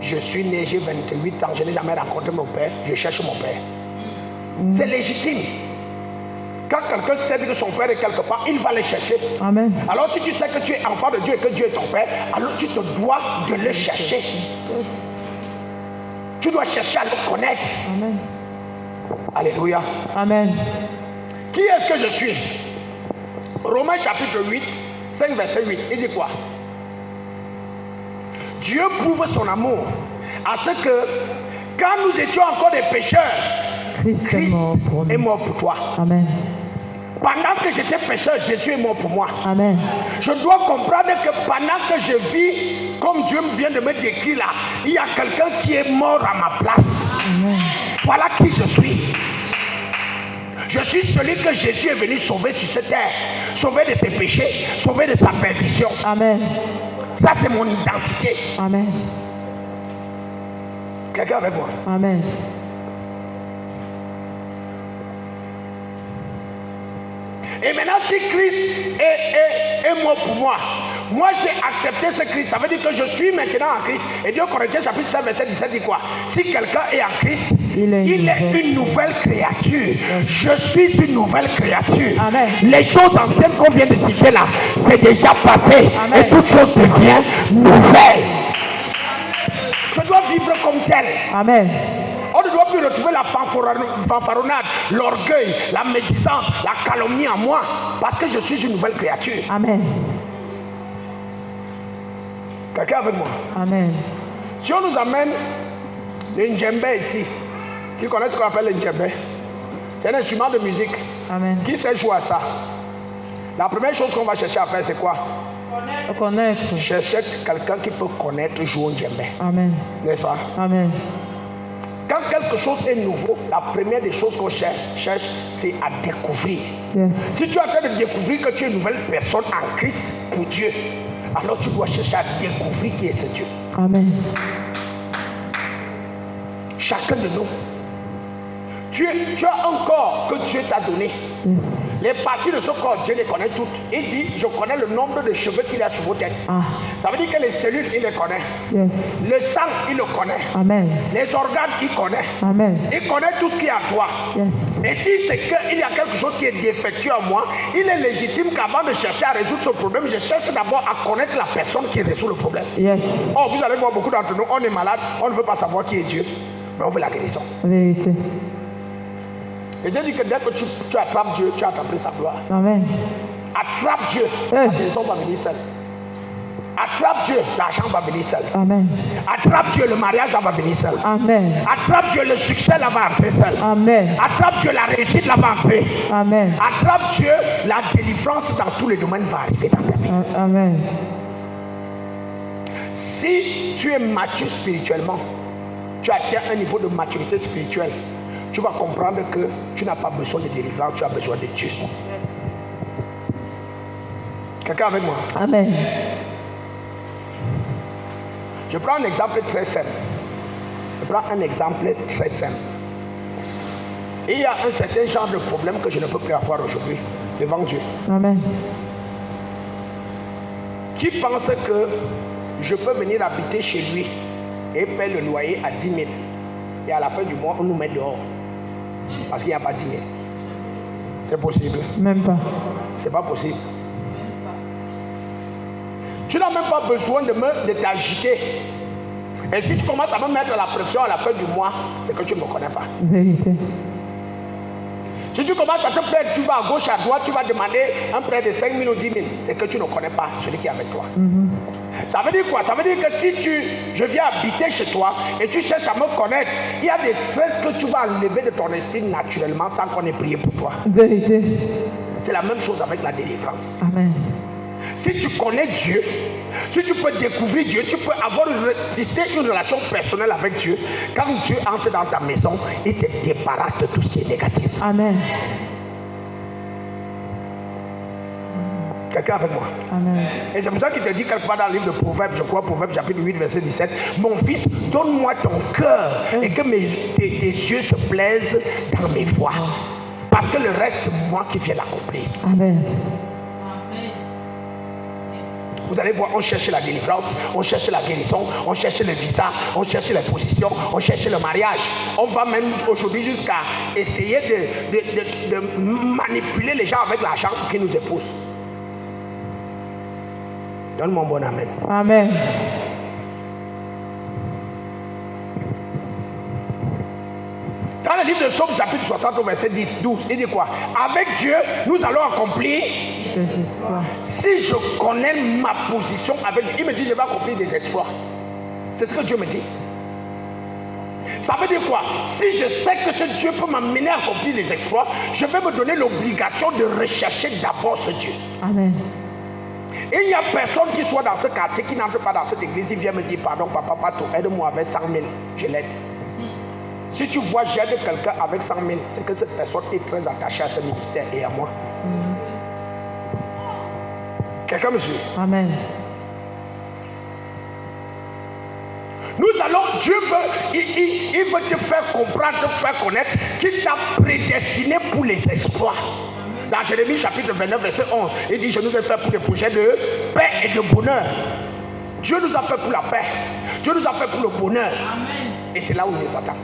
je suis né, j'ai 28 ans, je n'ai jamais rencontré mon père, je cherche mon père. C'est légitime. Quand quelqu'un sait que son père est quelque part, il va le chercher. Amen. Alors si tu sais que tu es enfant de Dieu et que Dieu est ton père, alors tu te dois de le chercher. Tu dois chercher à le connaître. Amen. Alléluia. Amen. Qui est-ce que je suis? Romains chapitre 8, 5 verset 8, il dit quoi? Dieu prouve son amour à ce que quand nous étions encore des pécheurs, Christ est mort pour est nous. mort pour toi. Amen. Pendant que j'étais pécheur, Jésus est mort pour moi. Amen. Je dois comprendre que pendant que je vis, comme Dieu vient de me décrire là, il y a quelqu'un qui est mort à ma place. Amen. Voilà qui je suis. Je suis celui que Jésus est venu sauver sur cette terre, sauver de tes péchés, sauver de ta perdition. Amen. Ça, c'est mon identité. Amen. Quelqu'un avec moi? Amen. Et maintenant, si Christ est mort pour moi, moi j'ai accepté ce Christ. Ça veut dire que je suis maintenant en Christ. Et 2 Corinthiens chapitre 5 verset 17 dit quoi? Si quelqu'un est en Christ, il est une nouvelle créature. Je suis une nouvelle créature. Amen. Les choses anciennes qu'on vient de citer là, c'est déjà passé. Amen. Et toute chose devient nouvelle. Je dois vivre comme tel. Amen. On ne doit plus retrouver la fanfaronnade, l'orgueil, la médisance, la calomnie en moi, parce que je suis une nouvelle créature. Amen. Quelqu'un avec moi? Amen. Si on nous amène le djembé ici, qui connaît ce qu'on appelle le djembé? C'est un instrument de musique. Amen. Qui sait jouer à ça? La première chose qu'on va chercher à faire, c'est quoi? Connaître. Chercher quelqu'un qui peut connaître jouer au djembé. Amen. N'est-ce pas? Amen. Quand quelque chose est nouveau, la première des choses qu'on cherche, c'est à découvrir. Yes. Si tu es en train de découvrir que tu es une nouvelle personne en Christ pour Dieu, alors tu dois chercher à découvrir qui est ce Dieu. Amen. Chacun de nous, tu as un corps que Dieu t'a donné. Yes. Les parties de ce corps, Dieu les connaît toutes. Il dit, je connais le nombre de cheveux qu'il a sur vos têtes. Ah. Ça veut dire que les cellules, il les connaît. Yes. Le sang, il le connaît. Amen. Les organes, il connaît. Amen. Il connaît tout ce qui est à toi. Yes. Et si c'est qu'il y a quelque chose qui est défectueux en moi, il est légitime qu'avant de chercher à résoudre ce problème, je cherche d'abord à connaître la personne qui résout le problème. Yes. Oh, vous allez voir beaucoup d'entre nous, on est malade, on ne veut pas savoir qui est Dieu, mais on veut la guérison. Vérité. Et Dieu dit que dès que tu attrapes Dieu, tu as attrapé sa gloire. Amen. Attrape Dieu, la guérison va venir seule. Attrape Dieu, l'argent va venir seul. Amen. Attrape Dieu, le mariage va venir seul. Amen. Attrape Dieu, le succès là va entrer seul. Amen. Attrape Dieu, la réussite là va entrer. Amen. Attrape Dieu, la délivrance dans tous les domaines va arriver dans ta vie. Amen. Si tu es mature spirituellement, tu atteins un niveau de maturité spirituelle, tu vas comprendre que tu n'as pas besoin de délivrance, tu as besoin de Dieu. Quelqu'un avec moi? Amen. Je prends un exemple très simple. Il y a un certain genre de problème que je ne peux plus avoir aujourd'hui devant Dieu. Amen. Qui pense que je peux venir habiter chez lui et payer le loyer à 10 000 et à la fin du mois on nous met dehors parce qu'il n'y a pas 10 000? C'est possible? Même pas. C'est pas possible. Tu n'as même pas besoin de t'agiter. Et si tu commences à me mettre la pression à la fin du mois, c'est que tu ne me connais pas. Vérité. Si tu commences à te plaindre, tu vas à gauche, à droite, tu vas demander un prêt de 5 000 ou 10 000, c'est que tu ne connais pas celui qui est avec toi. Ça veut dire quoi? Ça veut dire que si je viens habiter chez toi et tu cherches à me connaître, il y a des stress que tu vas enlever de ton estime naturellement sans qu'on ait prié pour toi. Vérité. C'est la même chose avec la délivrance. Amen. Si tu connais Dieu, si tu peux découvrir Dieu, tu peux avoir une relation personnelle avec Dieu. Quand Dieu entre dans ta maison, il te débarrasse de tout ce qui est négatif. Amen. Quelqu'un avec moi? Amen. Et c'est pour ça qu'il te dit quelque part dans le livre de Proverbes, je crois, Proverbes chapitre 8, verset 17, mon fils, donne-moi ton cœur et que tes yeux se plaisent dans mes voies. Parce que le reste, c'est moi qui viens l'accomplir. Amen. Vous allez voir, on cherche la délivrance, on cherche la guérison, on cherche le visa, on cherche les positions, on cherche le mariage. On va même aujourd'hui jusqu'à essayer de manipuler les gens avec l'argent pour qu'ils nous épousent. Donne-moi un bon amen. Amen. Dans le livre de Psaume chapitre 60 au verset 12, il dit quoi? Avec Dieu, nous allons accomplir. Si je connais ma position avec Dieu, il me dit je vais accomplir des exploits. C'est ce que Dieu me dit. Ça veut dire quoi? Si je sais que ce Dieu peut m'amener à accomplir des exploits, je vais me donner l'obligation de rechercher d'abord ce Dieu. Amen. Il n'y a personne qui soit dans ce quartier, qui n'entre pas dans cette église, il vient me dire pardon, papa, aide-moi avec 100 000, je l'aide. Si tu vois j'aide quelqu'un avec 100 000, c'est que cette personne est très attachée à ce ministère et à moi. Quelqu'un me suit? Amen. Nous allons, Dieu veut, il veut te faire comprendre, te faire connaître qu'il t'a prédestiné pour les exploits. Dans Jérémie chapitre 29, verset 11, il dit, je nous ai fait pour des projets de paix et de bonheur. Dieu nous a fait pour la paix. Dieu nous a fait pour le bonheur. Amen. Et c'est là où il nous attend.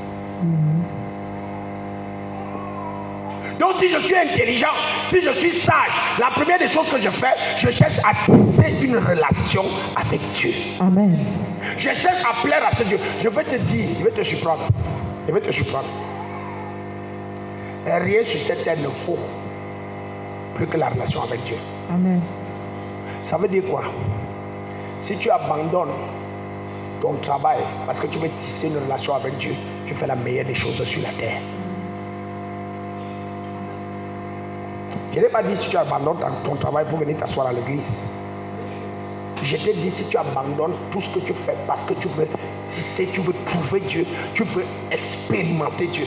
Donc si je suis intelligent, si je suis sage, la première des choses que je fais, je cherche à tisser une relation avec Dieu. Amen. Je cherche à plaire à ce Dieu. Je vais te dire, je vais te surprendre. Rien sur cette terre ne faut plus que la relation avec Dieu. Amen. Ça veut dire quoi? Si tu abandonnes ton travail parce que tu veux tisser une relation avec Dieu, tu fais la meilleure des choses sur la terre. Je n'ai pas dit si tu abandonnes ton travail pour venir t'asseoir à l'église. Je t'ai dit si tu abandonnes tout ce que tu fais parce que tu veux, si tu veux trouver Dieu, tu veux expérimenter Dieu,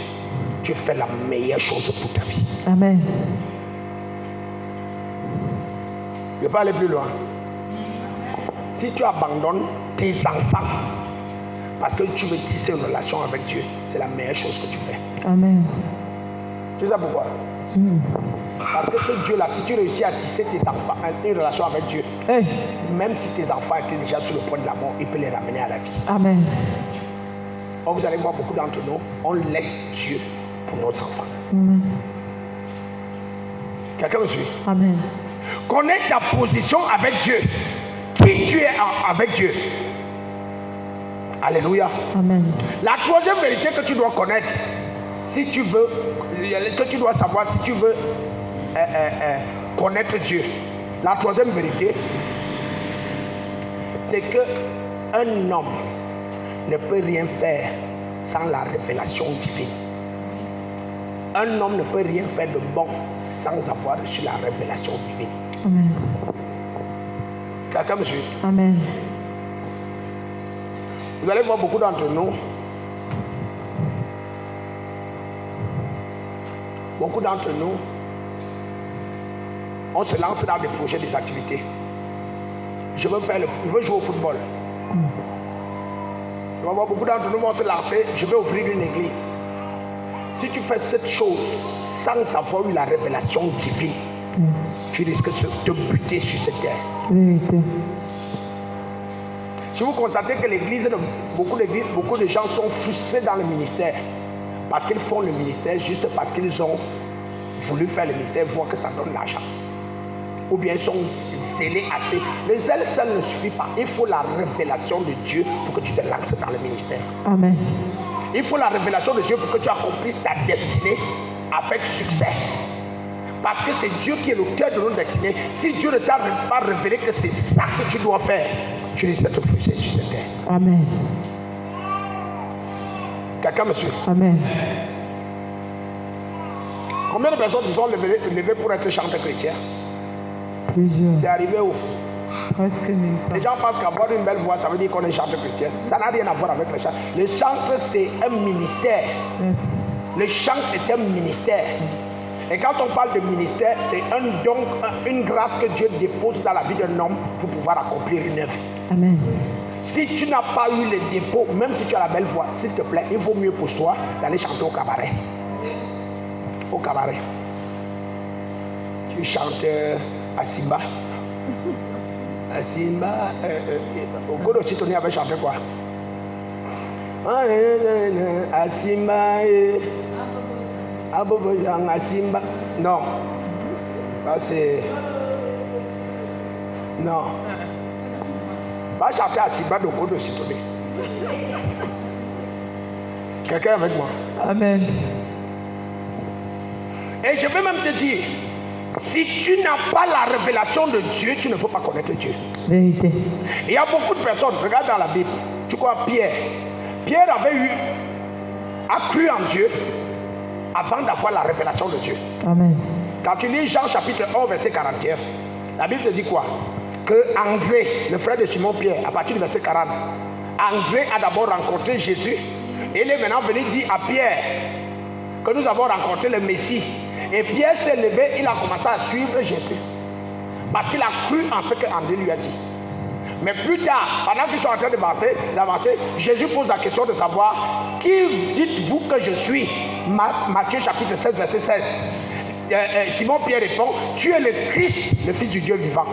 tu fais la meilleure chose pour ta vie. Amen. Je ne vais pas aller plus loin. Si tu abandonnes tes enfants parce que tu veux tisser une relation avec Dieu, c'est la meilleure chose que tu fais. Amen. Tu sais pourquoi? Parce que ce Dieu-là, si tu réussis à tisser tes enfants, une relation avec Dieu, Hey. même si tes enfants étaient déjà sur le point de la mort, il peut les ramener à la vie. Amen. Or, vous allez voir beaucoup d'entre nous, on laisse Dieu pour nos enfants. Amen. Quelqu'un me suit? Amen. Connais ta position avec Dieu. Qui tu es avec Dieu. Alléluia. Amen. La troisième vérité que tu dois connaître, si tu veux, que tu dois savoir, si tu veux connaître Dieu, la troisième vérité, c'est qu'un homme ne peut rien faire sans la révélation divine. Un homme ne peut rien faire de bon sans avoir reçu la révélation divine. Amen. Quelqu'un me suit? Amen. Vous allez voir beaucoup d'entre nous. Beaucoup d'entre nous, on se lance dans des projets, des activités. Je veux jouer au football. Tu vas voir beaucoup d'entre nous vont se lancer, je vais ouvrir une église. Si tu fais cette chose sans avoir eu la révélation divine, tu risques de te buter sur cette terre. Vérité. Si vous constatez que beaucoup de gens sont frustrés dans le ministère, parce qu'ils font le ministère juste parce qu'ils ont voulu faire le ministère, voir que ça donne l'argent. Ou bien ils sont zélés assez. Le zèle seul ne suffit pas. Il faut la révélation de Dieu pour que tu te lances dans le ministère. Amen. Il faut la révélation de Dieu pour que tu accomplisses ta destinée avec succès. Parce que c'est Dieu qui est le cœur de notre destinée. Si Dieu ne t'a pas révélé que c'est ça que tu dois faire, tu risques de te frustrer sur cette terre. Amen. Quelqu'un me suit? Amen. Combien de personnes se sont levées pour être chanteur chrétien? Plusieurs. C'est arrivé où? Presque 1000 Les gens pensent qu'avoir une belle voix, ça veut dire qu'on est chanteur chrétien. Ça n'a rien à voir avec le chant. Le chant, c'est un ministère. Yes. Le chant est un ministère. Et quand on parle de ministère, c'est un don, une grâce que Dieu dépose dans la vie d'un homme pour pouvoir accomplir une œuvre. Amen. Si tu n'as pas eu le dépôt, même si tu as la belle voix, s'il te plaît, il vaut mieux pour toi d'aller chanter au cabaret. Au cabaret. Tu chantes à Simba. À Simba. Au Godo Chitoni avait chanté quoi? À Simba. Abobojang à Simba. Non. Ça c'est. Non. Va chanter à Simba de Godo Chitoni. Quelqu'un avec moi? Amen. Et je vais même te dire, si tu n'as pas la révélation de Dieu, tu ne peux pas connaître Dieu. Vérité. Il y a beaucoup de personnes, regarde dans la Bible, tu crois Pierre. Pierre a cru en Dieu avant d'avoir la révélation de Dieu. Amen. Quand tu lis Jean chapitre 1, verset 41, la Bible te dit quoi? Que André, le frère de Simon-Pierre, à partir du verset 40, André a d'abord rencontré Jésus et il est maintenant venu dire à Pierre que nous avons rencontré le Messie. Et Pierre s'est levé, il a commencé à suivre Jésus. Parce qu'il a cru en ce que André lui a dit. Mais plus tard, pendant qu'ils sont en train d'avancer, Jésus pose la question de savoir qui dites-vous que je suis? Matthieu chapitre 16, verset 16. Simon-Pierre répond, tu es le Christ, le Fils du Dieu vivant.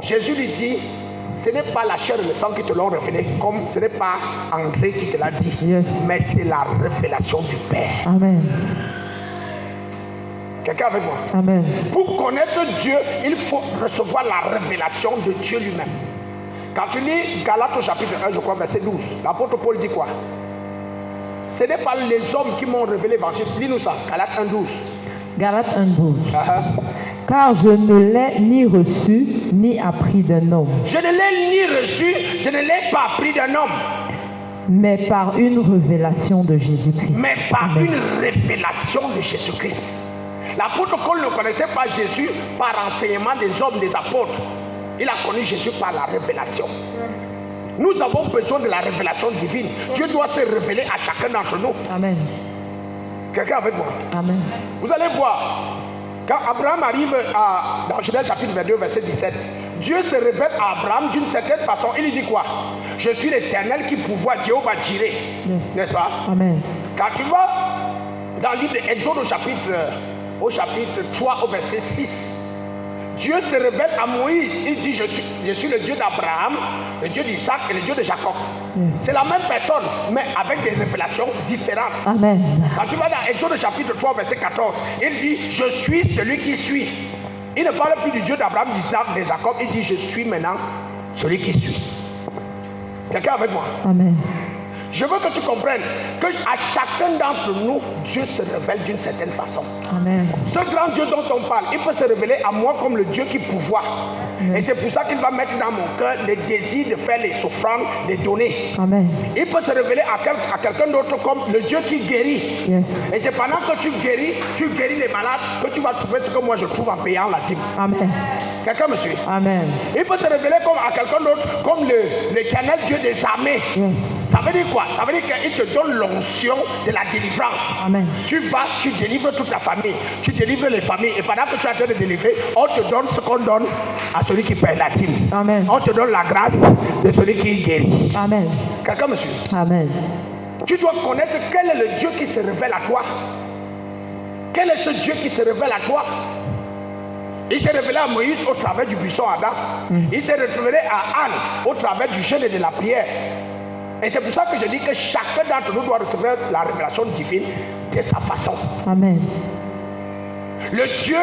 Jésus lui dit, ce n'est pas la chair et le sang qui te l'ont révélé, comme ce n'est pas André qui te l'a dit, Yes. mais c'est la révélation du Père. Amen. Quelqu'un avec moi? Amen. Pour connaître Dieu, il faut recevoir la révélation de Dieu lui-même. Quand tu lis Galates au chapitre 1, je crois, verset 12, l'apôtre Paul dit quoi? Ce n'est pas les hommes qui m'ont révélé l'évangile. Lis-nous ça, Galates 1, 12. Galates 1, 12. car je ne l'ai ni reçu ni appris d'un homme, Je ne l'ai ni reçu, je ne l'ai pas appris d'un homme, mais par une révélation de Jésus-Christ. mais par Amen. une révélation de Jésus-Christ. L'apôtre Paul ne connaissait pas Jésus par enseignement des hommes, des apôtres. Il a connu Jésus par la révélation. Nous avons besoin de la révélation divine. Dieu doit se révéler à chacun d'entre nous. Amen. Quelqu'un avec moi? Amen. Vous allez voir, quand Abraham arrive dans Genèse chapitre 22, verset 17, Dieu se révèle à Abraham d'une certaine façon. Il lui dit quoi? Je suis l'Éternel qui pourvoit, Jéhovah Jireh. Yes. N'est-ce pas? Amen. Quand tu vas dans le livre d'Exode au chapitre 3, au verset 6, Dieu se révèle à Moïse. Il dit, je suis le Dieu d'Abraham, le Dieu d'Isaac et le Dieu de Jacob. Yes. C'est la même personne, mais avec des révélations différentes. Amen. Quand tu vas dans Exode chapitre 3, verset 14, il dit, je suis celui qui suis. Il ne parle plus du Dieu d'Abraham, d'Isaac, de Jacob. Il dit, je suis maintenant celui qui suis. Quelqu'un avec moi? Amen. Je veux que tu comprennes que à chacun d'entre nous, Dieu se révèle d'une certaine façon. Amen. Ce grand Dieu dont on parle, il peut se révéler à moi comme le Dieu qui pourvoit. Et c'est pour ça qu'il va mettre dans mon cœur le désir de faire les offrandes, de donner. Amen. Il peut se révéler à quelqu'un d'autre comme le Dieu qui guérit. Yes. Et c'est pendant que tu guéris les malades, que tu vas trouver ce que moi je trouve en payant la dîme. Amen. Quelqu'un me suit? Amen. Il peut se révéler comme à quelqu'un d'autre comme l'Éternel Dieu des armées. Yes. Ça veut dire quoi? Ça veut dire qu'il te donne l'onction de la délivrance. Amen. Tu vas, tu délivres toute la famille, tu délivres les familles, et pendant que tu es en train de délivrer, on te donne ce qu'on donne à celui qui paie la dîme. Amen. On te donne la grâce de celui qui guérit. Amen. Quelqu'un me suit? Amen. Tu dois connaître quel est le Dieu qui se révèle à toi. Quel est ce Dieu qui se révèle à toi? Il s'est révélé à Moïse au travers du buisson Adam. Il s'est révélé à Anne au travers du jeûne et de la prière. Et c'est pour ça que je dis que chacun d'entre nous doit recevoir la révélation divine de sa façon. Amen. Le Dieu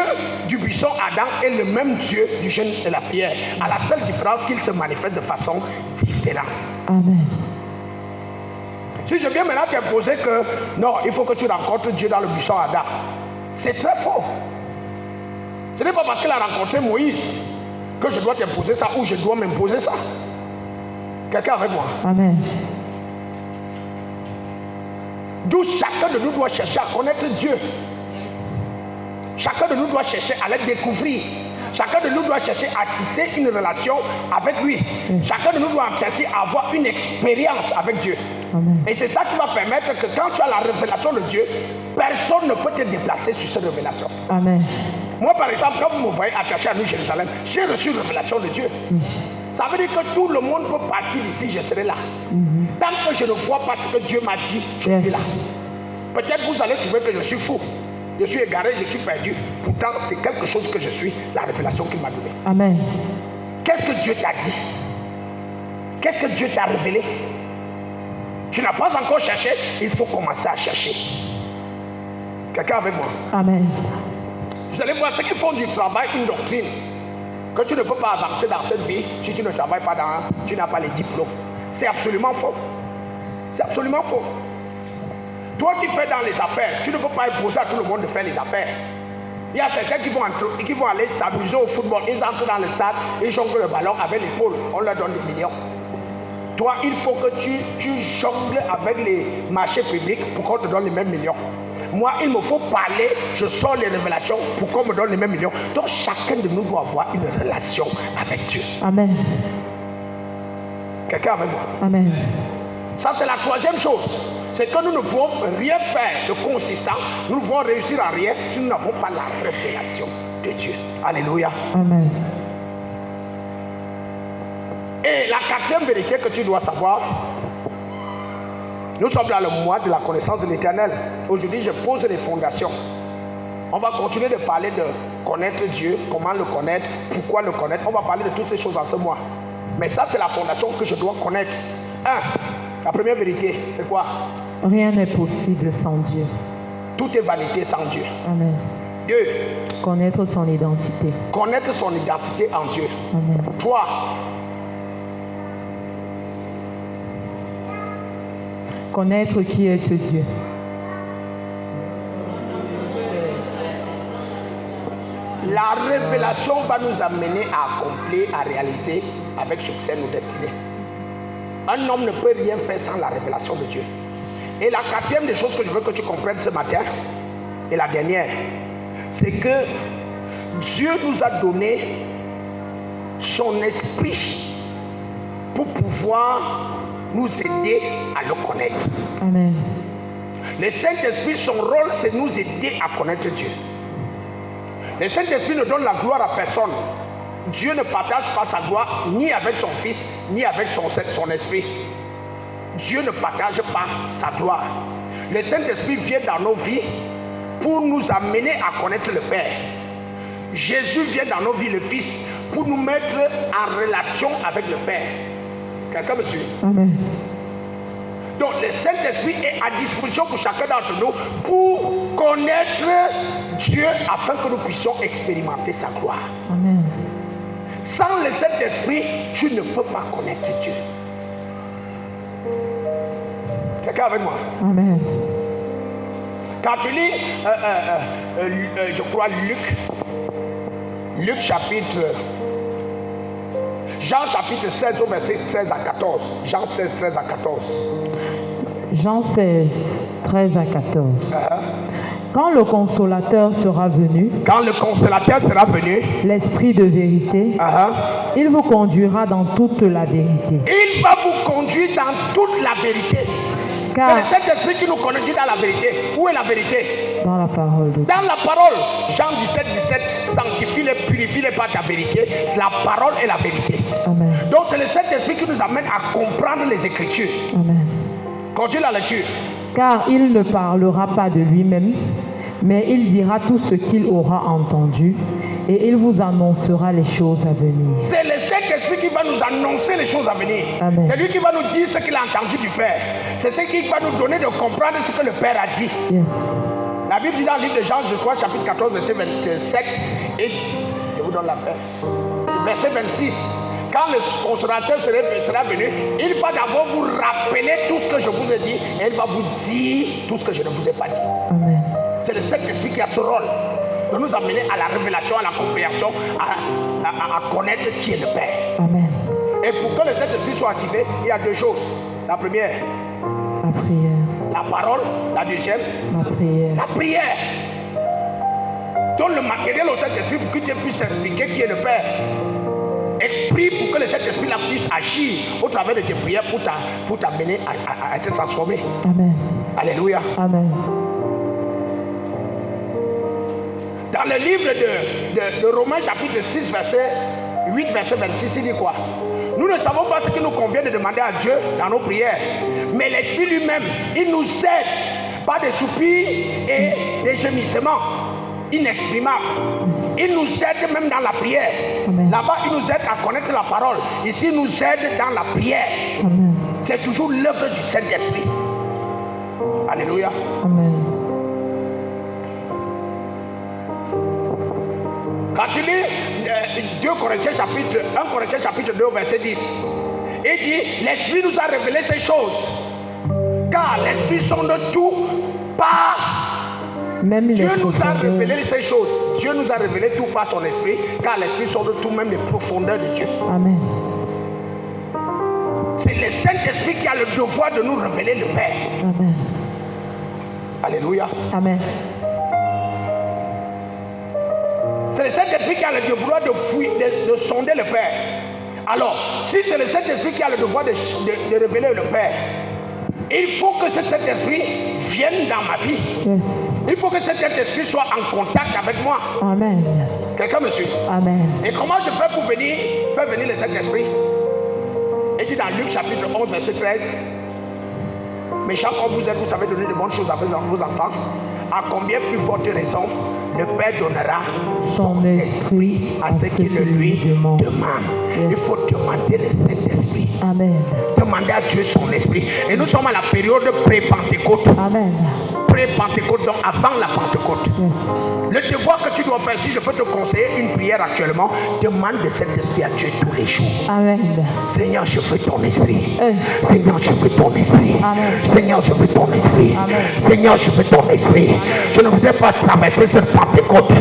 du buisson Adam est le même Dieu du jeûne et de la prière. À la seule différence qu'il se manifeste de façon différente. Amen. Si je viens maintenant t'imposer que non, il faut que tu rencontres Dieu dans le buisson Adam, c'est très faux. Ce n'est pas parce qu'il a rencontré Moïse que je dois t'imposer ça ou je dois m'imposer ça. Quelqu'un avec moi? Amen. D'où chacun de nous doit chercher à connaître Dieu. Chacun de nous doit chercher à le découvrir. Chacun de nous doit chercher à tisser une relation avec lui. Chacun de nous doit chercher à avoir une expérience avec Dieu. Amen. Et c'est ça qui va permettre que quand tu as la révélation de Dieu, personne ne peut te déplacer sur cette révélation. Amen. Moi, par exemple, quand vous me voyez attaché à nous, Jérusalem, j'ai reçu une révélation de Dieu. Ça veut dire que tout le monde peut partir ici, je serai là. Tant que je ne vois pas ce que Dieu m'a dit, je suis là. Peut-être vous allez trouver que je suis fou. Je suis égaré, je suis perdu. Pourtant, c'est quelque chose que je suis, la révélation qu'il m'a donnée. Amen. Qu'est-ce que Dieu t'a dit? Qu'est-ce que Dieu t'a révélé? Tu n'as pas encore cherché, il faut commencer à chercher. Quelqu'un avec moi? Amen. Vous allez voir, ceux qui font du travail une doctrine, que tu ne peux pas avancer dans cette vie si tu ne travailles pas tu n'as pas les diplômes. C'est absolument faux. C'est absolument faux. Toi qui fais dans les affaires, tu ne peux pas imposer à tout le monde de faire les affaires. Il y a certains qui vont aller s'amuser au football, ils entrent dans le stade, ils jonglent le ballon avec l'épaule, on leur donne des millions. Toi, il faut que tu jongles avec les marchés publics pour qu'on te donne les mêmes millions. Moi, il me faut parler, je sors les révélations pour qu'on me donne les mêmes millions. Donc, chacun de nous doit avoir une relation avec Dieu. Amen. Quelqu'un avec moi? Amen. Ça, c'est la troisième chose. C'est que nous ne pouvons rien faire de consistant. Nous ne pouvons réussir à rien si nous n'avons pas la révélation de Dieu. Alléluia. Amen. Et la quatrième vérité que tu dois savoir, nous sommes dans le mois de la connaissance de l'Éternel. Aujourd'hui, je pose les fondations. On va continuer de parler de connaître Dieu, comment le connaître, pourquoi le connaître. On va parler de toutes ces choses dans ce mois. Mais ça, c'est la fondation que je dois connaître. La première vérité, c'est quoi? Rien n'est possible sans Dieu. Tout est vanité sans Dieu. Amen. 2. Connaître son identité. Connaître son identité en Dieu. Amen. 3. Connaître qui est ce Dieu. La révélation va nous amener à accomplir, à réaliser avec succès nos destinées. Un homme ne peut rien faire sans la révélation de Dieu. Et la quatrième des choses que je veux que tu comprennes ce matin, et la dernière, c'est que Dieu nous a donné son esprit pour pouvoir nous aider à le connaître. Amen. Le Saint-Esprit, son rôle, c'est nous aider à connaître Dieu. Le Saint-Esprit ne donne la gloire à personne. Dieu ne partage pas sa gloire ni avec son Fils, ni avec son esprit. Dieu ne partage pas sa gloire. Le Saint-Esprit vient dans nos vies pour nous amener à connaître le Père. Jésus vient dans nos vies, le Fils, pour nous mettre en relation avec le Père. Quelqu'un me suit? Amen. Donc le Saint-Esprit est à disposition pour chacun d'entre nous pour connaître Dieu afin que nous puissions expérimenter sa gloire. Amen. Sans le Saint-Esprit, tu ne peux pas connaître Dieu. Quelqu'un avec moi? Amen. Quand tu lis, je crois, Luc chapitre, Jean chapitre 16 au verset 16 à 14. Jean 16, 13 à 14. Jean 16, 13 à 14. Quand le Consolateur sera venu, l'Esprit de vérité, il vous conduira dans toute la vérité. Il va vous conduire dans toute la vérité. Car c'est le Saint-Esprit qui nous conduit dans la vérité. Où est la vérité? dans la parole de Dieu. Dans la parole. Jean 17, 17, sanctifie-les, purifie-les par ta vérité. La parole est la vérité. Amen. Donc c'est le Saint-Esprit qui nous amène à comprendre les Écritures. Amen. Continue la lecture. Car il ne parlera pas de lui-même, mais il dira tout ce qu'il aura entendu, et il vous annoncera les choses à venir. C'est le Saint-Esprit qui va nous annoncer les choses à venir. Amen. C'est lui qui va nous dire ce qu'il a entendu du Père. C'est ce qui va nous donner de comprendre ce que le Père a dit. Yes. La Bible dit dans le livre de Jean, je crois, chapitre 14, verset 27, et je vous donne la paix. Verset 26. Quand le Consolateur sera venu, il va d'abord vous rappeler tout ce que je vous ai dit, et il va vous dire tout ce que je ne vous ai pas dit. Amen. C'est le Saint-Esprit qui a ce rôle de nous amener à la révélation, à la compréhension, à connaître qui est le Père. Amen. Et pour que le Saint-Esprit soit activé, il y a deux choses. La première, La prière. la parole. La deuxième, La prière. la prière. Donne le matériel au Saint-Esprit pour que tu puisses expliquer qui est le Père. Et prie pour que le Saint-Esprit puisse agir au travers de tes prières pour t'amener à être transformé. Amen. Alléluia. Amen. Dans le livre de Romains chapitre 6, verset 8, verset 26, il dit quoi? Nous ne savons pas ce qu'il nous convient de demander à Dieu dans nos prières. Mais l'Esprit lui-même, il nous aide par des soupirs et des gemissements inexprimables. Il nous aide même dans la prière. Amen. Là-bas, il nous aide à connaître la parole. Ici, il nous aide dans la prière. Amen. C'est toujours l'œuvre du Saint-Esprit. Alléluia. Amen. Quand tu lis 1 Corinthiens chapitre 2, verset 10, il dit, l'Esprit nous a révélé ces choses. Car l'Esprit sonde tout par... Même Dieu les nous a profondeurs. révélé ces choses. Dieu nous a révélé tout par son Esprit, car l'Esprit sonde tout, même les profondeurs de Dieu. Amen. C'est le Saint-Esprit qui a le devoir de nous révéler le Père. Amen. Alléluia. Amen. C'est le Saint-Esprit qui a le devoir de sonder le Père. Alors, si c'est le Saint-Esprit qui a le devoir de révéler le Père, il faut que ce Saint-Esprit vienne dans ma vie. Yes. Il faut que ce Saint-Esprit soit en contact avec moi. Amen. Quelqu'un me suit? Amen. Et comment je fais pour faire venir le Saint-Esprit? Et dit dans Luc chapitre 11, verset 13, méchants comme vous êtes, vous savez donner de bonnes choses à vos enfants. À combien plus forte raison le Père donnera Son esprit à ceux qui le lui demandent. Il faut demander le Saint-Esprit. Amen. Demander à Dieu son esprit. Et nous sommes à la période pré-Pentecôte. Amen. Pré-Pentecôte, donc avant la Pentecôte. Yes. Le devoir que tu dois faire, si je peux te conseiller une prière actuellement, demande de cet esprit à Dieu tous les jours. Amen. Seigneur, je veux ton esprit. Hey. Seigneur, je veux ton esprit. Amen. Seigneur, je veux ton esprit. Amen. Seigneur, je veux ton esprit. Je ne voudrais pas traverser cette Pentecôte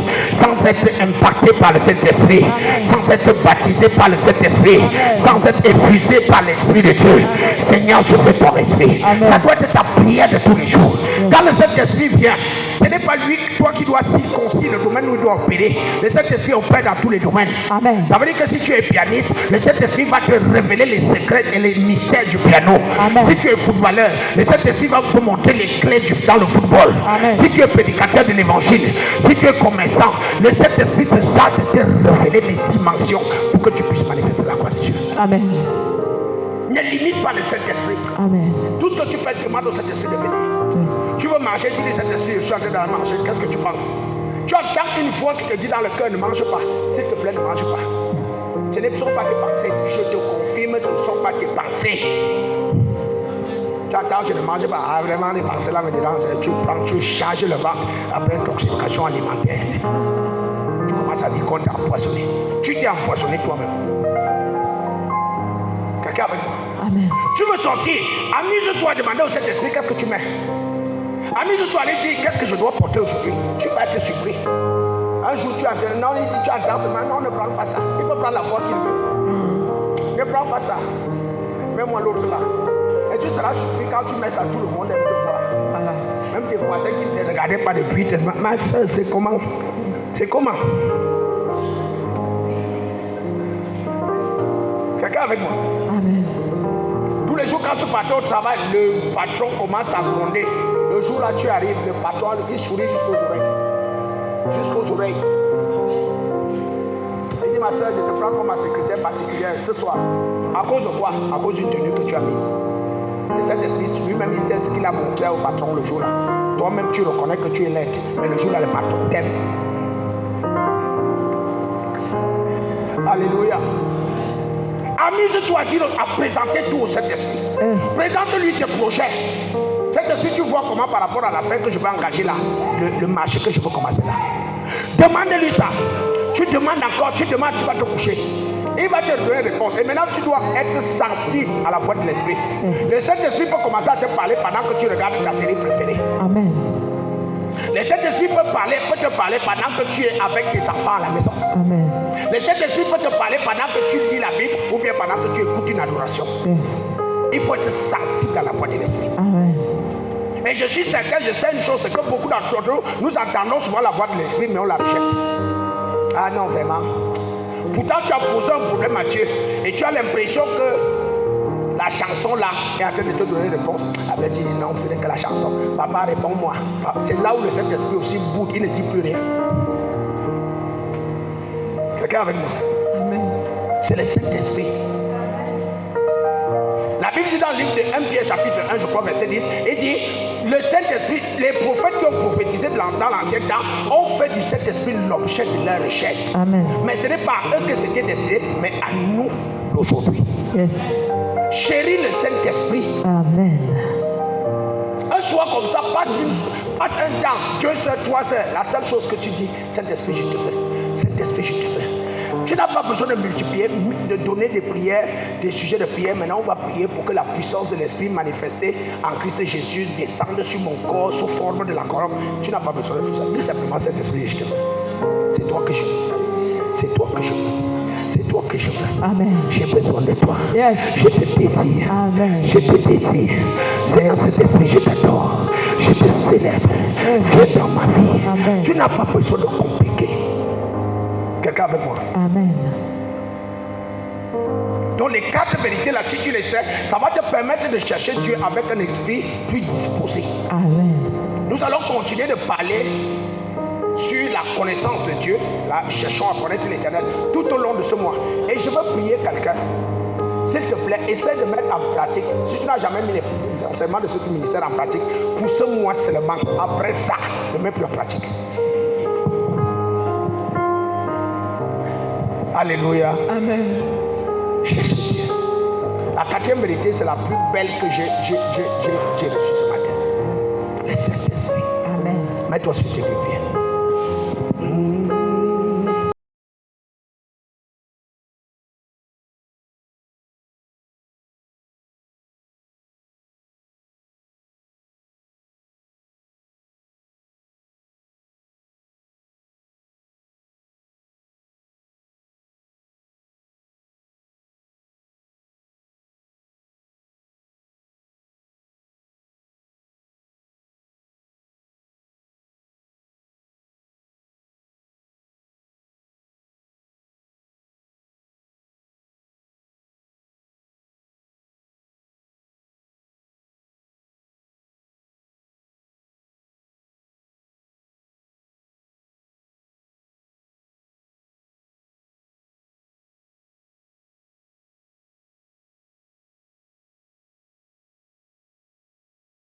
sans être impacté par le Saint-Esprit, sans être baptisé par le Saint-Esprit, sans être épuisé par l'Esprit de Dieu. Seigneur, je veux ton esprit. Ça doit être ta prière de tous les jours. Quand le Saint-Esprit vient, ce n'est pas lui, toi qui dois circoncire le domaine où il doit opérer. Le Saint-Esprit opère dans tous les domaines. Amen. Ça veut dire que si tu es pianiste, le Saint-Esprit va te révéler les secrets et les mystères du piano. Amen. Si tu es footballeur, le Saint-Esprit va te montrer les clés dans le football. Amen. Si tu es prédicateur de l'évangile, si tu es commerçant, le Saint-Esprit te charge de te révéler les dimensions pour que tu puisses manifester la gloire de Dieu. Amen. Ne limite pas le Saint-Esprit. Amen. Tout ce que tu fais, demande au Saint-Esprit de venir. Tu veux manger, dis au Saint-Esprit, je suis en train de manger. Qu'est-ce que tu penses? Tu entends une voix qui te dit dans le cœur, ne mange pas. S'il te plaît, ne mange pas. Ce ne sont pas tes pensées. Je te confirme, ce ne sont pas tes pensées. Tu entends, je ne mange pas. Ah, vraiment, les pensées là me dérangent. Tu prends, tu charges le ventre après intoxication alimentaire. Tu commences à dire qu'on t'a empoisonné. Tu t'es empoisonné toi-même. Quelqu'un avec moi? Amen. Tu veux sortir, amuse-toi, demander au Saint-Esprit qu'est-ce que tu mets. Amuse-toi, allez dire qu'est-ce que je dois porter aujourd'hui. Tu vas être surpris. Un jour tu as dit, non, ici tu as dit, non, ne prends pas ça. Il faut prendre la voix qu'il veut. Ne prends pas ça. Mets-moi l'autre là. Et tu seras surpris quand tu mets ça, tout le monde aime te voir. Voilà. Même tes voisins qui ne te regardaient pas depuis, te disent, ma soeur, c'est comment? C'est comment? Quelqu'un avec moi? Amen. Tous les jours quand tu partais au travail, le patron commence à gronder. Le jour là tu arrives, le patron il sourit jusqu'aux oreilles. Jusqu'aux oreilles. Il dit ma soeur, je te prends comme ma secrétaire particulière ce soir. À cause de quoi? À cause d'une tenue que tu as mise. Le Saint-Esprit lui-même il sait ce qu'il a montré au patron le jour là. Toi-même tu reconnais que tu es laid. Mais le jour là le patron t'aime. Alléluia. Amuse-toi à présenter tout au Saint-Esprit. Présente-lui tes projets. Saint-Esprit, tu vois comment par rapport à la fin que je vais engager là, le marché que je veux commencer là. Demande-lui ça. Tu demandes encore, tu demandes, tu vas te coucher. Il va te donner une réponse. Et maintenant, tu dois être sensible à la voix de l'Esprit. Le Saint-Esprit peut commencer à te parler pendant que tu regardes ta série préférée. Amen. Le Saint-Esprit peut te parler pendant que tu es avec tes enfants à la maison. Amen. Le Saint-Esprit peut te parler pendant que tu lis la Bible ou bien pendant que tu écoutes une adoration. Yes. Il faut être sensible à la voix de l'Esprit. Amen. Et je suis certain, je sais une chose, c'est que beaucoup d'entre nous, nous entendons souvent la voix de l'Esprit, mais on la rejette. Ah non, vraiment. Pourtant, tu as posé un problème à Dieu et tu as l'impression que la chanson là est en train de te donner une réponse. Elle dit non, ce n'est que la chanson. Papa, réponds-moi. C'est là où le Saint-Esprit aussi bouge, il ne dit plus rien. Quelqu'un avec moi? Amen. C'est le Saint-Esprit. La Bible dit dans le livre de 1 Pierre chapitre 1, je crois, verset 10, il dit, le Saint-Esprit, les prophètes qui ont prophétisé dans l'ancien temps, ont fait du Saint-Esprit l'objet de leur recherche. Amen. Mais ce n'est pas à eux que c'était décidé, mais à nous d'aujourd'hui. Yes. Chéris le Saint-Esprit. Amen. Un soir comme ça, passe un temps, Dieu seul, toi seul, la seule chose que tu dis, Saint-Esprit, je te fais. Saint-Esprit, je te fais. Tu n'as pas besoin de multiplier, de donner des prières, des sujets de prière. Maintenant, on va prier pour que la puissance de l'Esprit manifestée en Christ Jésus descende sur mon corps sous forme de la couronne. Tu n'as pas besoin de tout ça. Dis simplement cet esprit, je te veux. C'est toi que je veux. C'est toi que je veux. C'est toi que je veux. Amen. J'ai besoin de toi. Yes. Je te désire. Amen. Je te désire. Seigneur, cet esprit, je t'adore. Je te célèbre. Viens dans ma vie. Amen. Tu n'as pas besoin de compliquer. Quelqu'un avec moi? Amen. Donc les 4 vérités là, si tu les sais, ça va te permettre de chercher Dieu avec un esprit plus disposé. Amen. Nous allons continuer de parler sur la connaissance de Dieu. Là, cherchons à connaître l'Éternel tout au long de ce mois. Et je veux prier quelqu'un. S'il te plaît, essaie de mettre en pratique. Si tu n'as jamais mis les enseignements de ce ministère en pratique, pour ce mois seulement, après ça, ne mets plus en pratique. Alléluia. Amen. La 4e vérité, c'est la plus belle que j'ai reçue ce matin. Le Saint-Esprit. Amen. Mets-toi sur tes pieds.